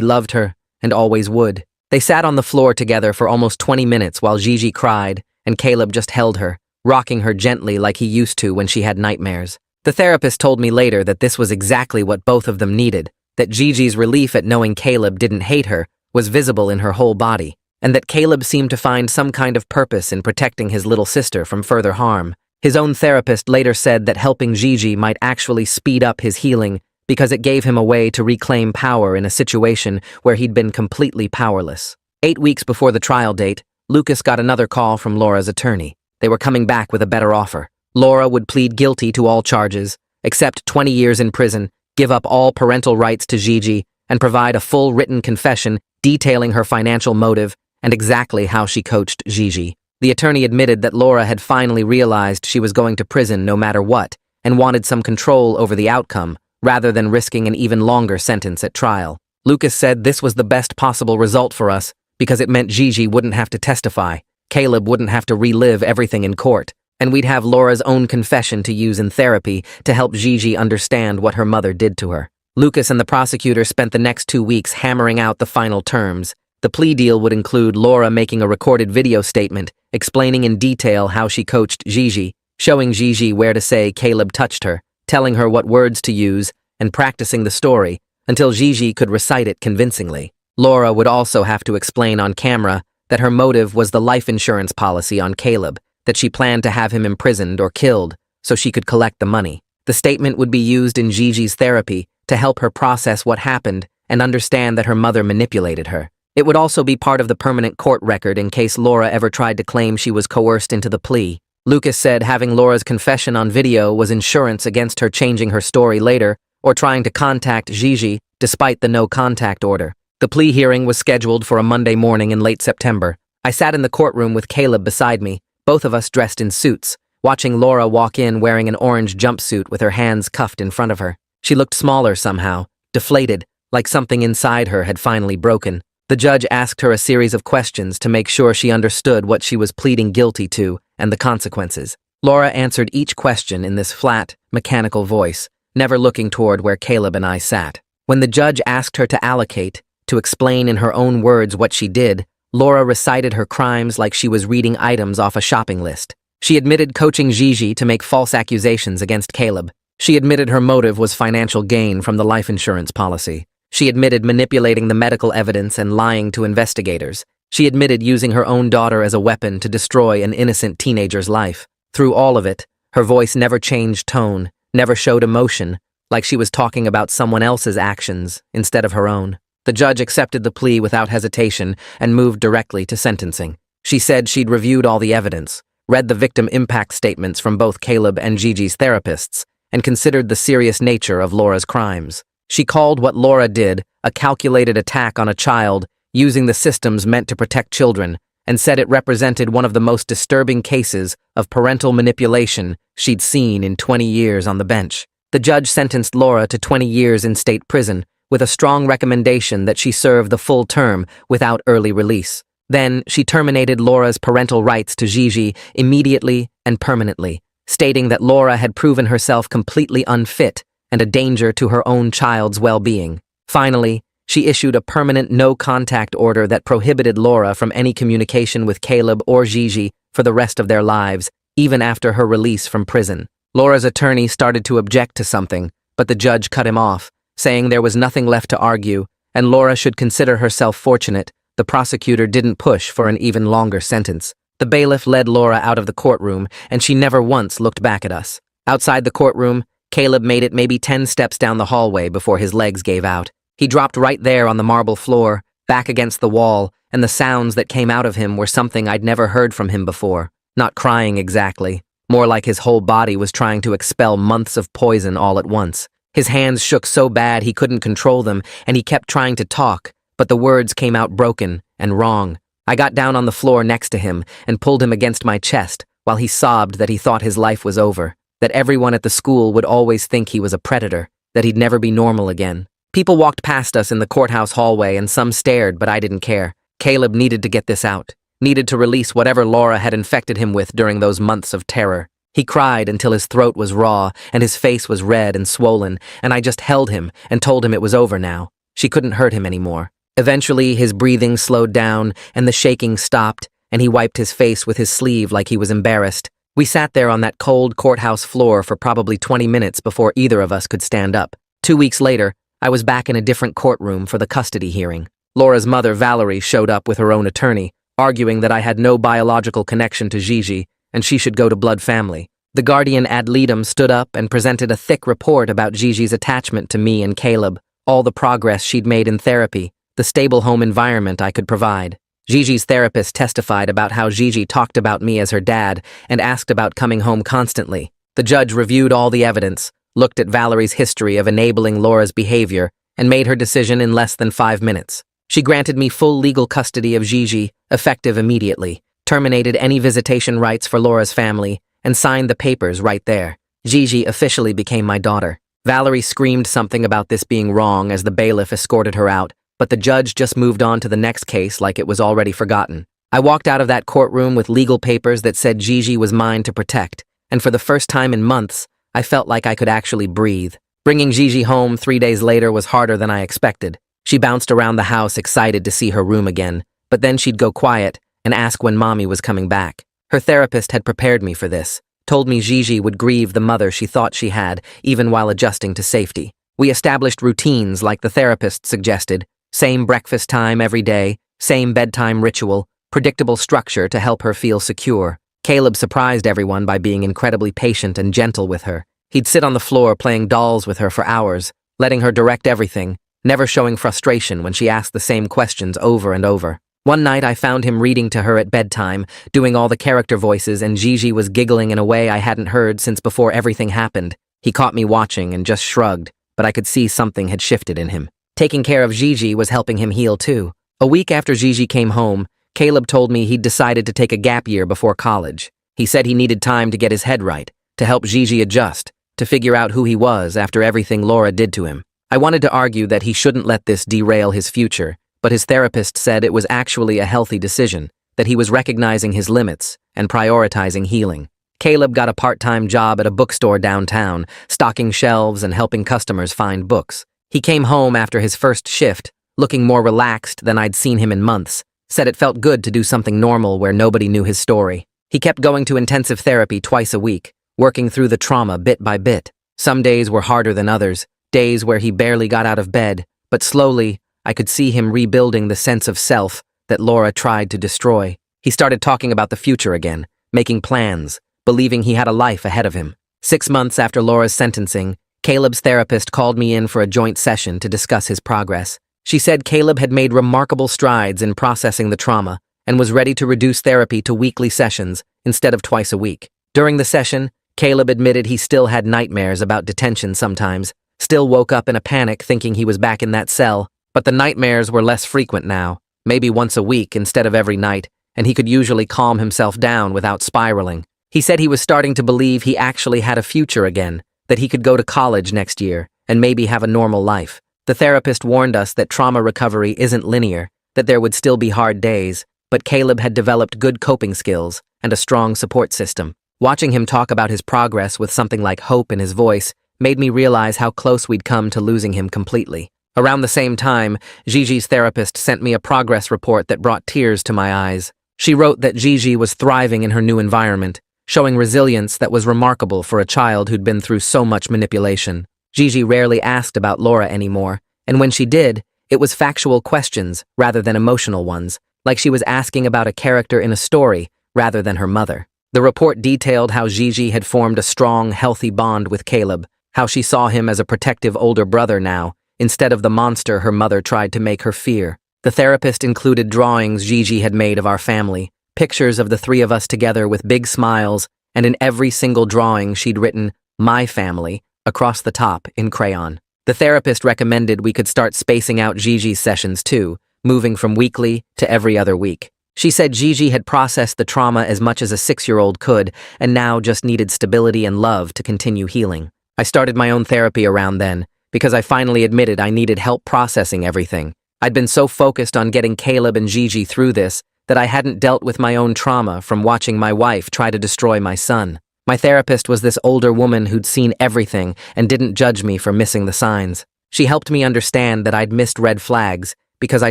Speaker 1: loved her, and always would. They sat on the floor together for almost 20 minutes while Gigi cried, and Caleb just held her, rocking her gently like he used to when she had nightmares. The therapist told me later that this was exactly what both of them needed, that Gigi's relief at knowing Caleb didn't hate her was visible in her whole body, and that Caleb seemed to find some kind of purpose in protecting his little sister from further harm. His own therapist later said that helping Gigi might actually speed up his healing because it gave him a way to reclaim power in a situation where he'd been completely powerless. 8 weeks before the trial date, Lucas got another call from Laura's attorney. They were coming back with a better offer. Laura would plead guilty to all charges, accept 20 years in prison, give up all parental rights to Gigi, and provide a full written confession detailing her financial motive and exactly how she coached Gigi. The attorney admitted that Laura had finally realized she was going to prison no matter what and wanted some control over the outcome rather than risking an even longer sentence at trial. Lucas said this was the best possible result for us because it meant Gigi wouldn't have to testify, Caleb wouldn't have to relive everything in court, and we'd have Laura's own confession to use in therapy to help Gigi understand what her mother did to her. Lucas and the prosecutor spent the next 2 weeks hammering out the final terms. The plea deal would include Laura making a recorded video statement explaining in detail how she coached Gigi, showing Gigi where to say Caleb touched her, telling her what words to use, and practicing the story until Gigi could recite it convincingly. Laura would also have to explain on camera that her motive was the life insurance policy on Caleb, that she planned to have him imprisoned or killed so she could collect the money. The statement would be used in Gigi's therapy to help her process what happened and understand that her mother manipulated her. It would also be part of the permanent court record in case Laura ever tried to claim she was coerced into the plea. Lucas said having Laura's confession on video was insurance against her changing her story later or trying to contact Gigi despite the no-contact order. The plea hearing was scheduled for a Monday morning in late September. I sat in the courtroom with Caleb beside me, both of us dressed in suits, watching Laura walk in wearing an orange jumpsuit with her hands cuffed in front of her. She looked smaller somehow, deflated, like something inside her had finally broken. The judge asked her a series of questions to make sure she understood what she was pleading guilty to and the consequences. Laura answered each question in this flat, mechanical voice, never looking toward where Caleb and I sat. When the judge asked her to allocate, to explain in her own words what she did, Laura recited her crimes like she was reading items off a shopping list. She admitted coaching Gigi to make false accusations against Caleb. She admitted her motive was financial gain from the life insurance policy. She admitted manipulating the medical evidence and lying to investigators. She admitted using her own daughter as a weapon to destroy an innocent teenager's life. Through all of it, her voice never changed tone, never showed emotion, like she was talking about someone else's actions instead of her own. The judge accepted the plea without hesitation and moved directly to sentencing. She said she'd reviewed all the evidence, read the victim impact statements from both Caleb and Gigi's therapists, and considered the serious nature of Laura's crimes. She called what Laura did a calculated attack on a child using the systems meant to protect children, and said it represented one of the most disturbing cases of parental manipulation she'd seen in 20 years on the bench. The judge sentenced Laura to 20 years in state prison, with a strong recommendation that she serve the full term without early release. Then, she terminated Laura's parental rights to Gigi immediately and permanently, stating that Laura had proven herself completely unfit and a danger to her own child's well-being. Finally, she issued a permanent no-contact order that prohibited Laura from any communication with Caleb or Gigi for the rest of their lives, even after her release from prison. Laura's attorney started to object to something, but the judge cut him off, saying there was nothing left to argue, and Laura should consider herself fortunate the prosecutor didn't push for an even longer sentence. The bailiff led Laura out of the courtroom, and she never once looked back at us. Outside the courtroom, Caleb made it maybe 10 steps down the hallway before his legs gave out. He dropped right there on the marble floor, back against the wall, and the sounds that came out of him were something I'd never heard from him before. Not crying exactly, more like his whole body was trying to expel months of poison all at once. His hands shook so bad he couldn't control them, and he kept trying to talk, but the words came out broken and wrong. I got down on the floor next to him and pulled him against my chest while he sobbed that he thought his life was over, that everyone at the school would always think he was a predator, that he'd never be normal again. People walked past us in the courthouse hallway and some stared, but I didn't care. Caleb needed to get this out, needed to release whatever Laura had infected him with during those months of terror. He cried until his throat was raw and his face was red and swollen, and I just held him and told him it was over now. She couldn't hurt him anymore. Eventually, his breathing slowed down and the shaking stopped, and he wiped his face with his sleeve like he was embarrassed. We sat there on that cold courthouse floor for probably 20 minutes before either of us could stand up. 2 weeks later, I was back in a different courtroom for the custody hearing. Laura's mother, Valerie, showed up with her own attorney, arguing that I had no biological connection to Gigi and she should go to blood family. The guardian ad litem stood up and presented a thick report about Gigi's attachment to me and Caleb, all the progress she'd made in therapy, the stable home environment I could provide. Gigi's therapist testified about how Gigi talked about me as her dad and asked about coming home constantly. The judge reviewed all the evidence, looked at Valerie's history of enabling Laura's behavior, and made her decision in less than 5 minutes. She granted me full legal custody of Gigi, effective immediately, terminated any visitation rights for Laura's family, and signed the papers right there. Gigi officially became my daughter. Valerie screamed something about this being wrong as the bailiff escorted her out, but the judge just moved on to the next case like it was already forgotten. I walked out of that courtroom with legal papers that said Gigi was mine to protect, and for the first time in months, I felt like I could actually breathe. Bringing Gigi home 3 days later was harder than I expected. She bounced around the house excited to see her room again, but then she'd go quiet and ask when Mommy was coming back. Her therapist had prepared me for this, told me Gigi would grieve the mother she thought she had, even while adjusting to safety. We established routines like the therapist suggested, same breakfast time every day, same bedtime ritual, predictable structure to help her feel secure. Caleb surprised everyone by being incredibly patient and gentle with her. He'd sit on the floor playing dolls with her for hours, letting her direct everything, never showing frustration when she asked the same questions over and over. One night I found him reading to her at bedtime, doing all the character voices, and Gigi was giggling in a way I hadn't heard since before everything happened. He caught me watching and just shrugged, but I could see something had shifted in him. Taking care of Gigi was helping him heal too. A week after Gigi came home, Caleb told me he'd decided to take a gap year before college. He said he needed time to get his head right, to help Gigi adjust, to figure out who he was after everything Laura did to him. I wanted to argue that he shouldn't let this derail his future, but his therapist said it was actually a healthy decision, that he was recognizing his limits and prioritizing healing. Caleb got a part-time job at a bookstore downtown, stocking shelves and helping customers find books. He came home after his first shift, looking more relaxed than I'd seen him in months, said it felt good to do something normal where nobody knew his story. He kept going to intensive therapy twice a week, working through the trauma bit by bit. Some days were harder than others, days where he barely got out of bed, but slowly, I could see him rebuilding the sense of self that Laura tried to destroy. He started talking about the future again, making plans, believing he had a life ahead of him. 6 months after Laura's sentencing, Caleb's therapist called me in for a joint session to discuss his progress. She said Caleb had made remarkable strides in processing the trauma and was ready to reduce therapy to weekly sessions instead of twice a week. During the session, Caleb admitted he still had nightmares about detention sometimes, still woke up in a panic thinking he was back in that cell, but the nightmares were less frequent now, maybe once a week instead of every night, and he could usually calm himself down without spiraling. He said he was starting to believe he actually had a future again, that he could go to college next year and maybe have a normal life. The therapist warned us that trauma recovery isn't linear, that there would still be hard days, but Caleb had developed good coping skills and a strong support system. Watching him talk about his progress with something like hope in his voice made me realize how close we'd come to losing him completely. Around the same time, Gigi's therapist sent me a progress report that brought tears to my eyes. She wrote that Gigi was thriving in her new environment, showing resilience that was remarkable for a child who'd been through so much manipulation. Gigi rarely asked about Laura anymore, and when she did, it was factual questions rather than emotional ones, like she was asking about a character in a story rather than her mother. The report detailed how Gigi had formed a strong, healthy bond with Caleb, how she saw him as a protective older brother now, instead of the monster her mother tried to make her fear. The therapist included drawings Gigi had made of our family, pictures of the three of us together with big smiles and in every single drawing she'd written, "My family," across the top in crayon. The therapist recommended we could start spacing out Gigi's sessions too, moving from weekly to every other week. She said Gigi had processed the trauma as much as a 6-year-old could, and now just needed stability and love to continue healing. I started my own therapy around then, because I finally admitted I needed help processing everything. I'd been so focused on getting Caleb and Gigi through this that I hadn't dealt with my own trauma from watching my wife try to destroy my son. My therapist was this older woman who'd seen everything and didn't judge me for missing the signs. She helped me understand that I'd missed red flags because I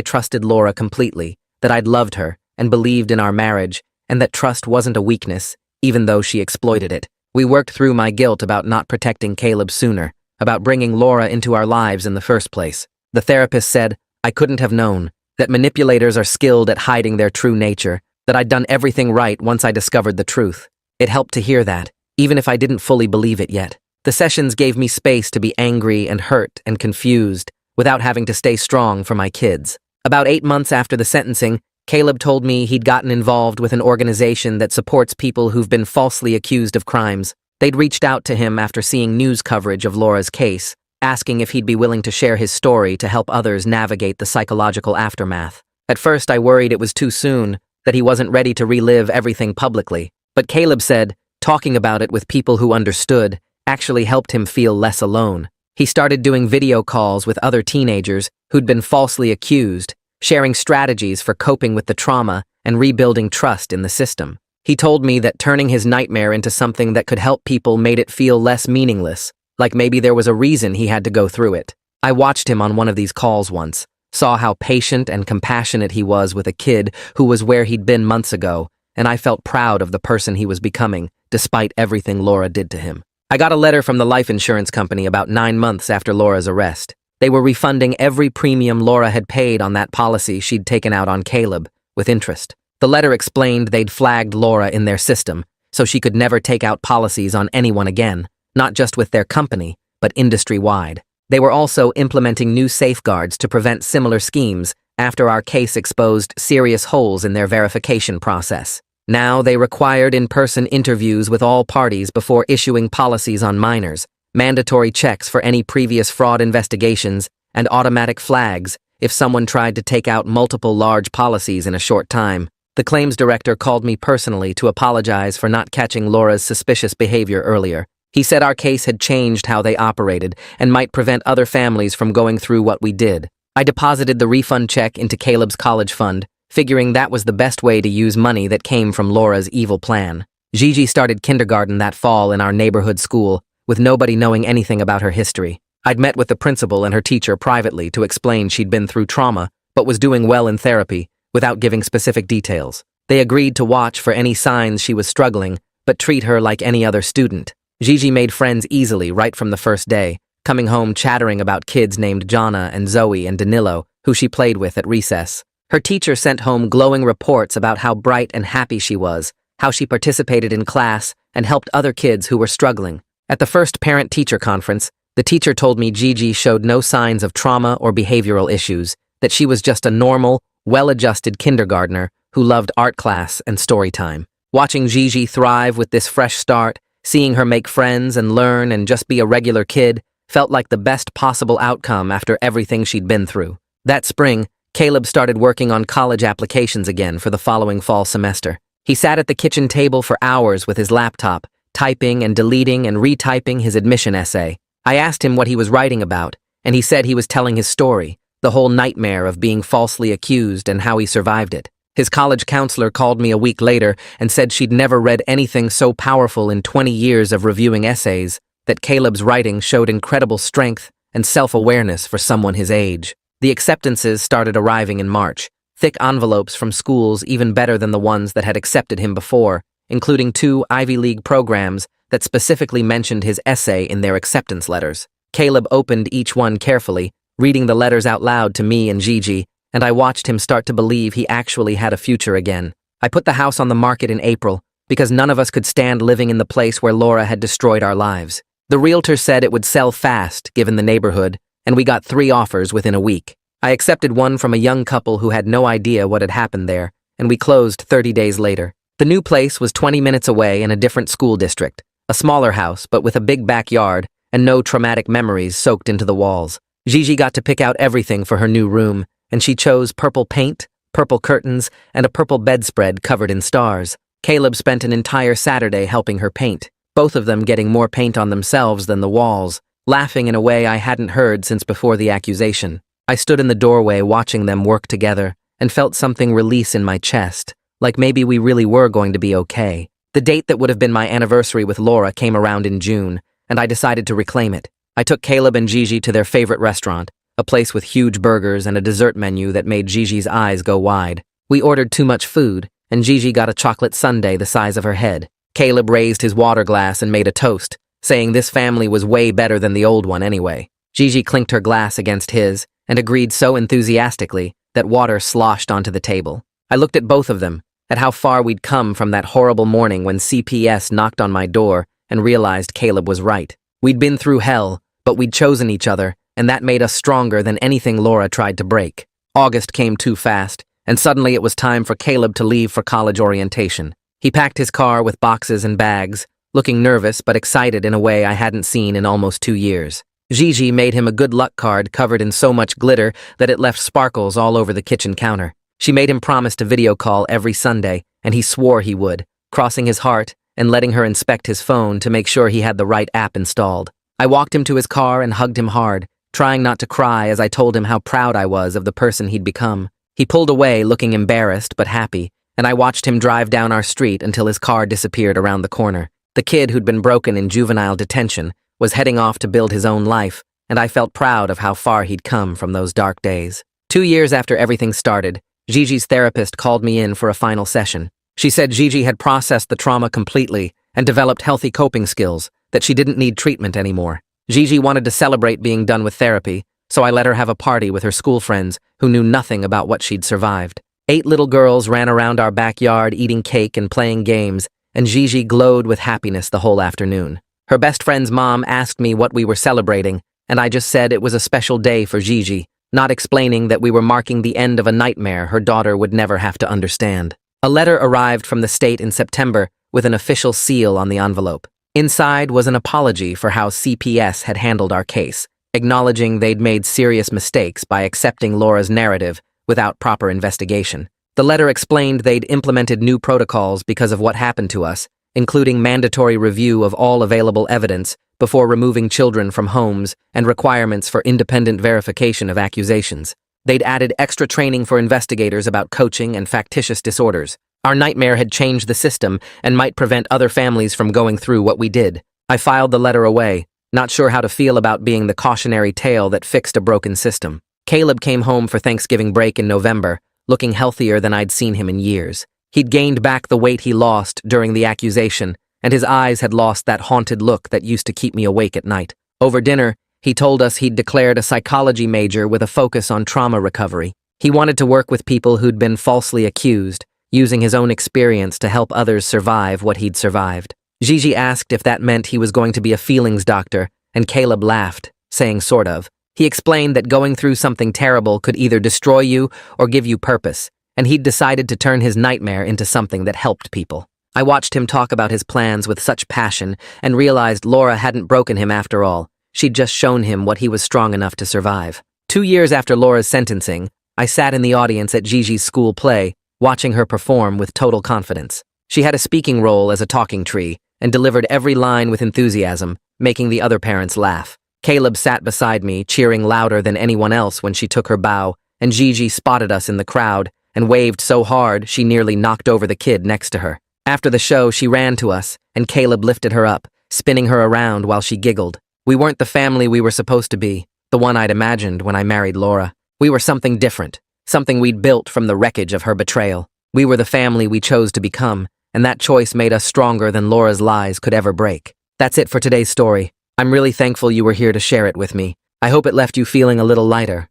Speaker 1: trusted Laura completely, that I'd loved her and believed in our marriage, and that trust wasn't a weakness, even though she exploited it. We worked through my guilt about not protecting Caleb sooner, about bringing Laura into our lives in the first place. The therapist said I couldn't have known, that manipulators are skilled at hiding their true nature, that I'd done everything right once I discovered the truth. It helped to hear that, even if I didn't fully believe it yet. The sessions gave me space to be angry and hurt and confused, without having to stay strong for my kids. About 8 months after the sentencing, Caleb told me he'd gotten involved with an organization that supports people who've been falsely accused of crimes. They'd reached out to him after seeing news coverage of Laura's case, asking if he'd be willing to share his story to help others navigate the psychological aftermath. At first, I worried it was too soon, that he wasn't ready to relive everything publicly. But Caleb said talking about it with people who understood actually helped him feel less alone. He started doing video calls with other teenagers who'd been falsely accused, sharing strategies for coping with the trauma and rebuilding trust in the system. He told me that turning his nightmare into something that could help people made it feel less meaningless, like maybe there was a reason he had to go through it. I watched him on one of these calls once, saw how patient and compassionate he was with a kid who was where he'd been months ago, and I felt proud of the person he was becoming, despite everything Laura did to him. I got a letter from the life insurance company about 9 months after Laura's arrest. They were refunding every premium Laura had paid on that policy she'd taken out on Caleb, with interest. The letter explained they'd flagged Laura in their system, so she could never take out policies on anyone again, not just with their company, but industry-wide. They were also implementing new safeguards to prevent similar schemes after our case exposed serious holes in their verification process. Now they required in-person interviews with all parties before issuing policies on minors, mandatory checks for any previous fraud investigations, and automatic flags if someone tried to take out multiple large policies in a short time. The claims director called me personally to apologize for not catching Laura's suspicious behavior earlier. He said our case had changed how they operated and might prevent other families from going through what we did. I deposited the refund check into Caleb's college fund, figuring that was the best way to use money that came from Laura's evil plan. Gigi started kindergarten that fall in our neighborhood school, with nobody knowing anything about her history. I'd met with the principal and her teacher privately to explain she'd been through trauma, but was doing well in therapy, without giving specific details. They agreed to watch for any signs she was struggling, but treat her like any other student. Gigi made friends easily right from the first day, coming home chattering about kids named Jana and Zoe and Danilo, who she played with at recess. Her teacher sent home glowing reports about how bright and happy she was, how she participated in class, and helped other kids who were struggling. At the first parent-teacher conference, the teacher told me Gigi showed no signs of trauma or behavioral issues, that she was just a normal, well-adjusted kindergartner who loved art class and story time. Watching Gigi thrive with this fresh start, seeing her make friends and learn and just be a regular kid, felt like the best possible outcome after everything she'd been through. That spring, Caleb started working on college applications again for the following fall semester. He sat at the kitchen table for hours with his laptop, typing and deleting and retyping his admission essay. I asked him what he was writing about, and he said he was telling his story, the whole nightmare of being falsely accused and how he survived it. His college counselor called me a week later and said she'd never read anything so powerful in 20 years of reviewing essays, that Caleb's writing showed incredible strength and self-awareness for someone his age. The acceptances started arriving in March, thick envelopes from schools even better than the ones that had accepted him before, including 2 Ivy League programs that specifically mentioned his essay in their acceptance letters. Caleb opened each one carefully, reading the letters out loud to me and Gigi, and I watched him start to believe he actually had a future again. I put the house on the market in April, because none of us could stand living in the place where Laura had destroyed our lives. The realtor said it would sell fast, given the neighborhood, and we got 3 offers within a week. I accepted one from a young couple who had no idea what had happened there, and we closed 30 days later. The new place was 20 minutes away in a different school district, a smaller house but with a big backyard and no traumatic memories soaked into the walls. Gigi got to pick out everything for her new room, and she chose purple paint, purple curtains, and a purple bedspread covered in stars. Caleb spent an entire Saturday helping her paint, both of them getting more paint on themselves than the walls, laughing in a way I hadn't heard since before the accusation. I stood in the doorway watching them work together and felt something release in my chest, like maybe we really were going to be okay. The date that would have been my anniversary with Laura came around in June, and I decided to reclaim it. I took Caleb and Gigi to their favorite restaurant, a place with huge burgers and a dessert menu that made Gigi's eyes go wide. We ordered too much food, and Gigi got a chocolate sundae the size of her head. Caleb raised his water glass and made a toast, saying this family was way better than the old one anyway. Gigi clinked her glass against his and agreed so enthusiastically that water sloshed onto the table. I looked at both of them, at how far we'd come from that horrible morning when CPS knocked on my door and realized Caleb was right. We'd been through hell, but we'd chosen each other, and that made us stronger than anything Laura tried to break. August came too fast, and suddenly it was time for Caleb to leave for college orientation. He packed his car with boxes and bags, looking nervous but excited in a way I hadn't seen in almost 2 years. Gigi made him a good luck card covered in so much glitter that it left sparkles all over the kitchen counter. She made him promise to video call every Sunday, and he swore he would, crossing his heart and letting her inspect his phone to make sure he had the right app installed. I walked him to his car and hugged him hard, trying not to cry as I told him how proud I was of the person he'd become. He pulled away looking embarrassed but happy, and I watched him drive down our street until his car disappeared around the corner. The kid who'd been broken in juvenile detention was heading off to build his own life, and I felt proud of how far he'd come from those dark days. 2 years after everything started, Gigi's therapist called me in for a final session. She said Gigi had processed the trauma completely and developed healthy coping skills, that she didn't need treatment anymore. Gigi wanted to celebrate being done with therapy, so I let her have a party with her school friends who knew nothing about what she'd survived. 8 little girls ran around our backyard eating cake and playing games, and Gigi glowed with happiness the whole afternoon. Her best friend's mom asked me what we were celebrating, and I just said it was a special day for Gigi, not explaining that we were marking the end of a nightmare her daughter would never have to understand. A letter arrived from the state in September with an official seal on the envelope. Inside was an apology for how CPS had handled our case, acknowledging they'd made serious mistakes by accepting Laura's narrative without proper investigation. The letter explained they'd implemented new protocols because of what happened to us, including mandatory review of all available evidence before removing children from homes and requirements for independent verification of accusations. They'd added extra training for investigators about coaching and factitious disorders. Our nightmare had changed the system and might prevent other families from going through what we did. I filed the letter away, not sure how to feel about being the cautionary tale that fixed a broken system. Caleb came home for Thanksgiving break in November, looking healthier than I'd seen him in years. He'd gained back the weight he lost during the accusation, and his eyes had lost that haunted look that used to keep me awake at night. Over dinner, he told us he'd declared a psychology major with a focus on trauma recovery. He wanted to work with people who'd been falsely accused, using his own experience to help others survive what he'd survived. Gigi asked if that meant he was going to be a feelings doctor, and Caleb laughed, saying sort of. He explained that going through something terrible could either destroy you or give you purpose, and he'd decided to turn his nightmare into something that helped people. I watched him talk about his plans with such passion and realized Laura hadn't broken him after all. She'd just shown him what he was strong enough to survive. 2 years after Laura's sentencing, I sat in the audience at Gigi's school play, watching her perform with total confidence. She had a speaking role as a talking tree and delivered every line with enthusiasm, making the other parents laugh. Caleb sat beside me, cheering louder than anyone else when she took her bow, and Gigi spotted us in the crowd and waved so hard she nearly knocked over the kid next to her. After the show, she ran to us, and Caleb lifted her up, spinning her around while she giggled. We weren't the family we were supposed to be, the one I'd imagined when I married Laura. We were something different, something we'd built from the wreckage of her betrayal. We were the family we chose to become, and that choice made us stronger than Laura's lies could ever break. That's it for today's story. I'm really thankful you were here to share it with me. I hope it left you feeling a little lighter.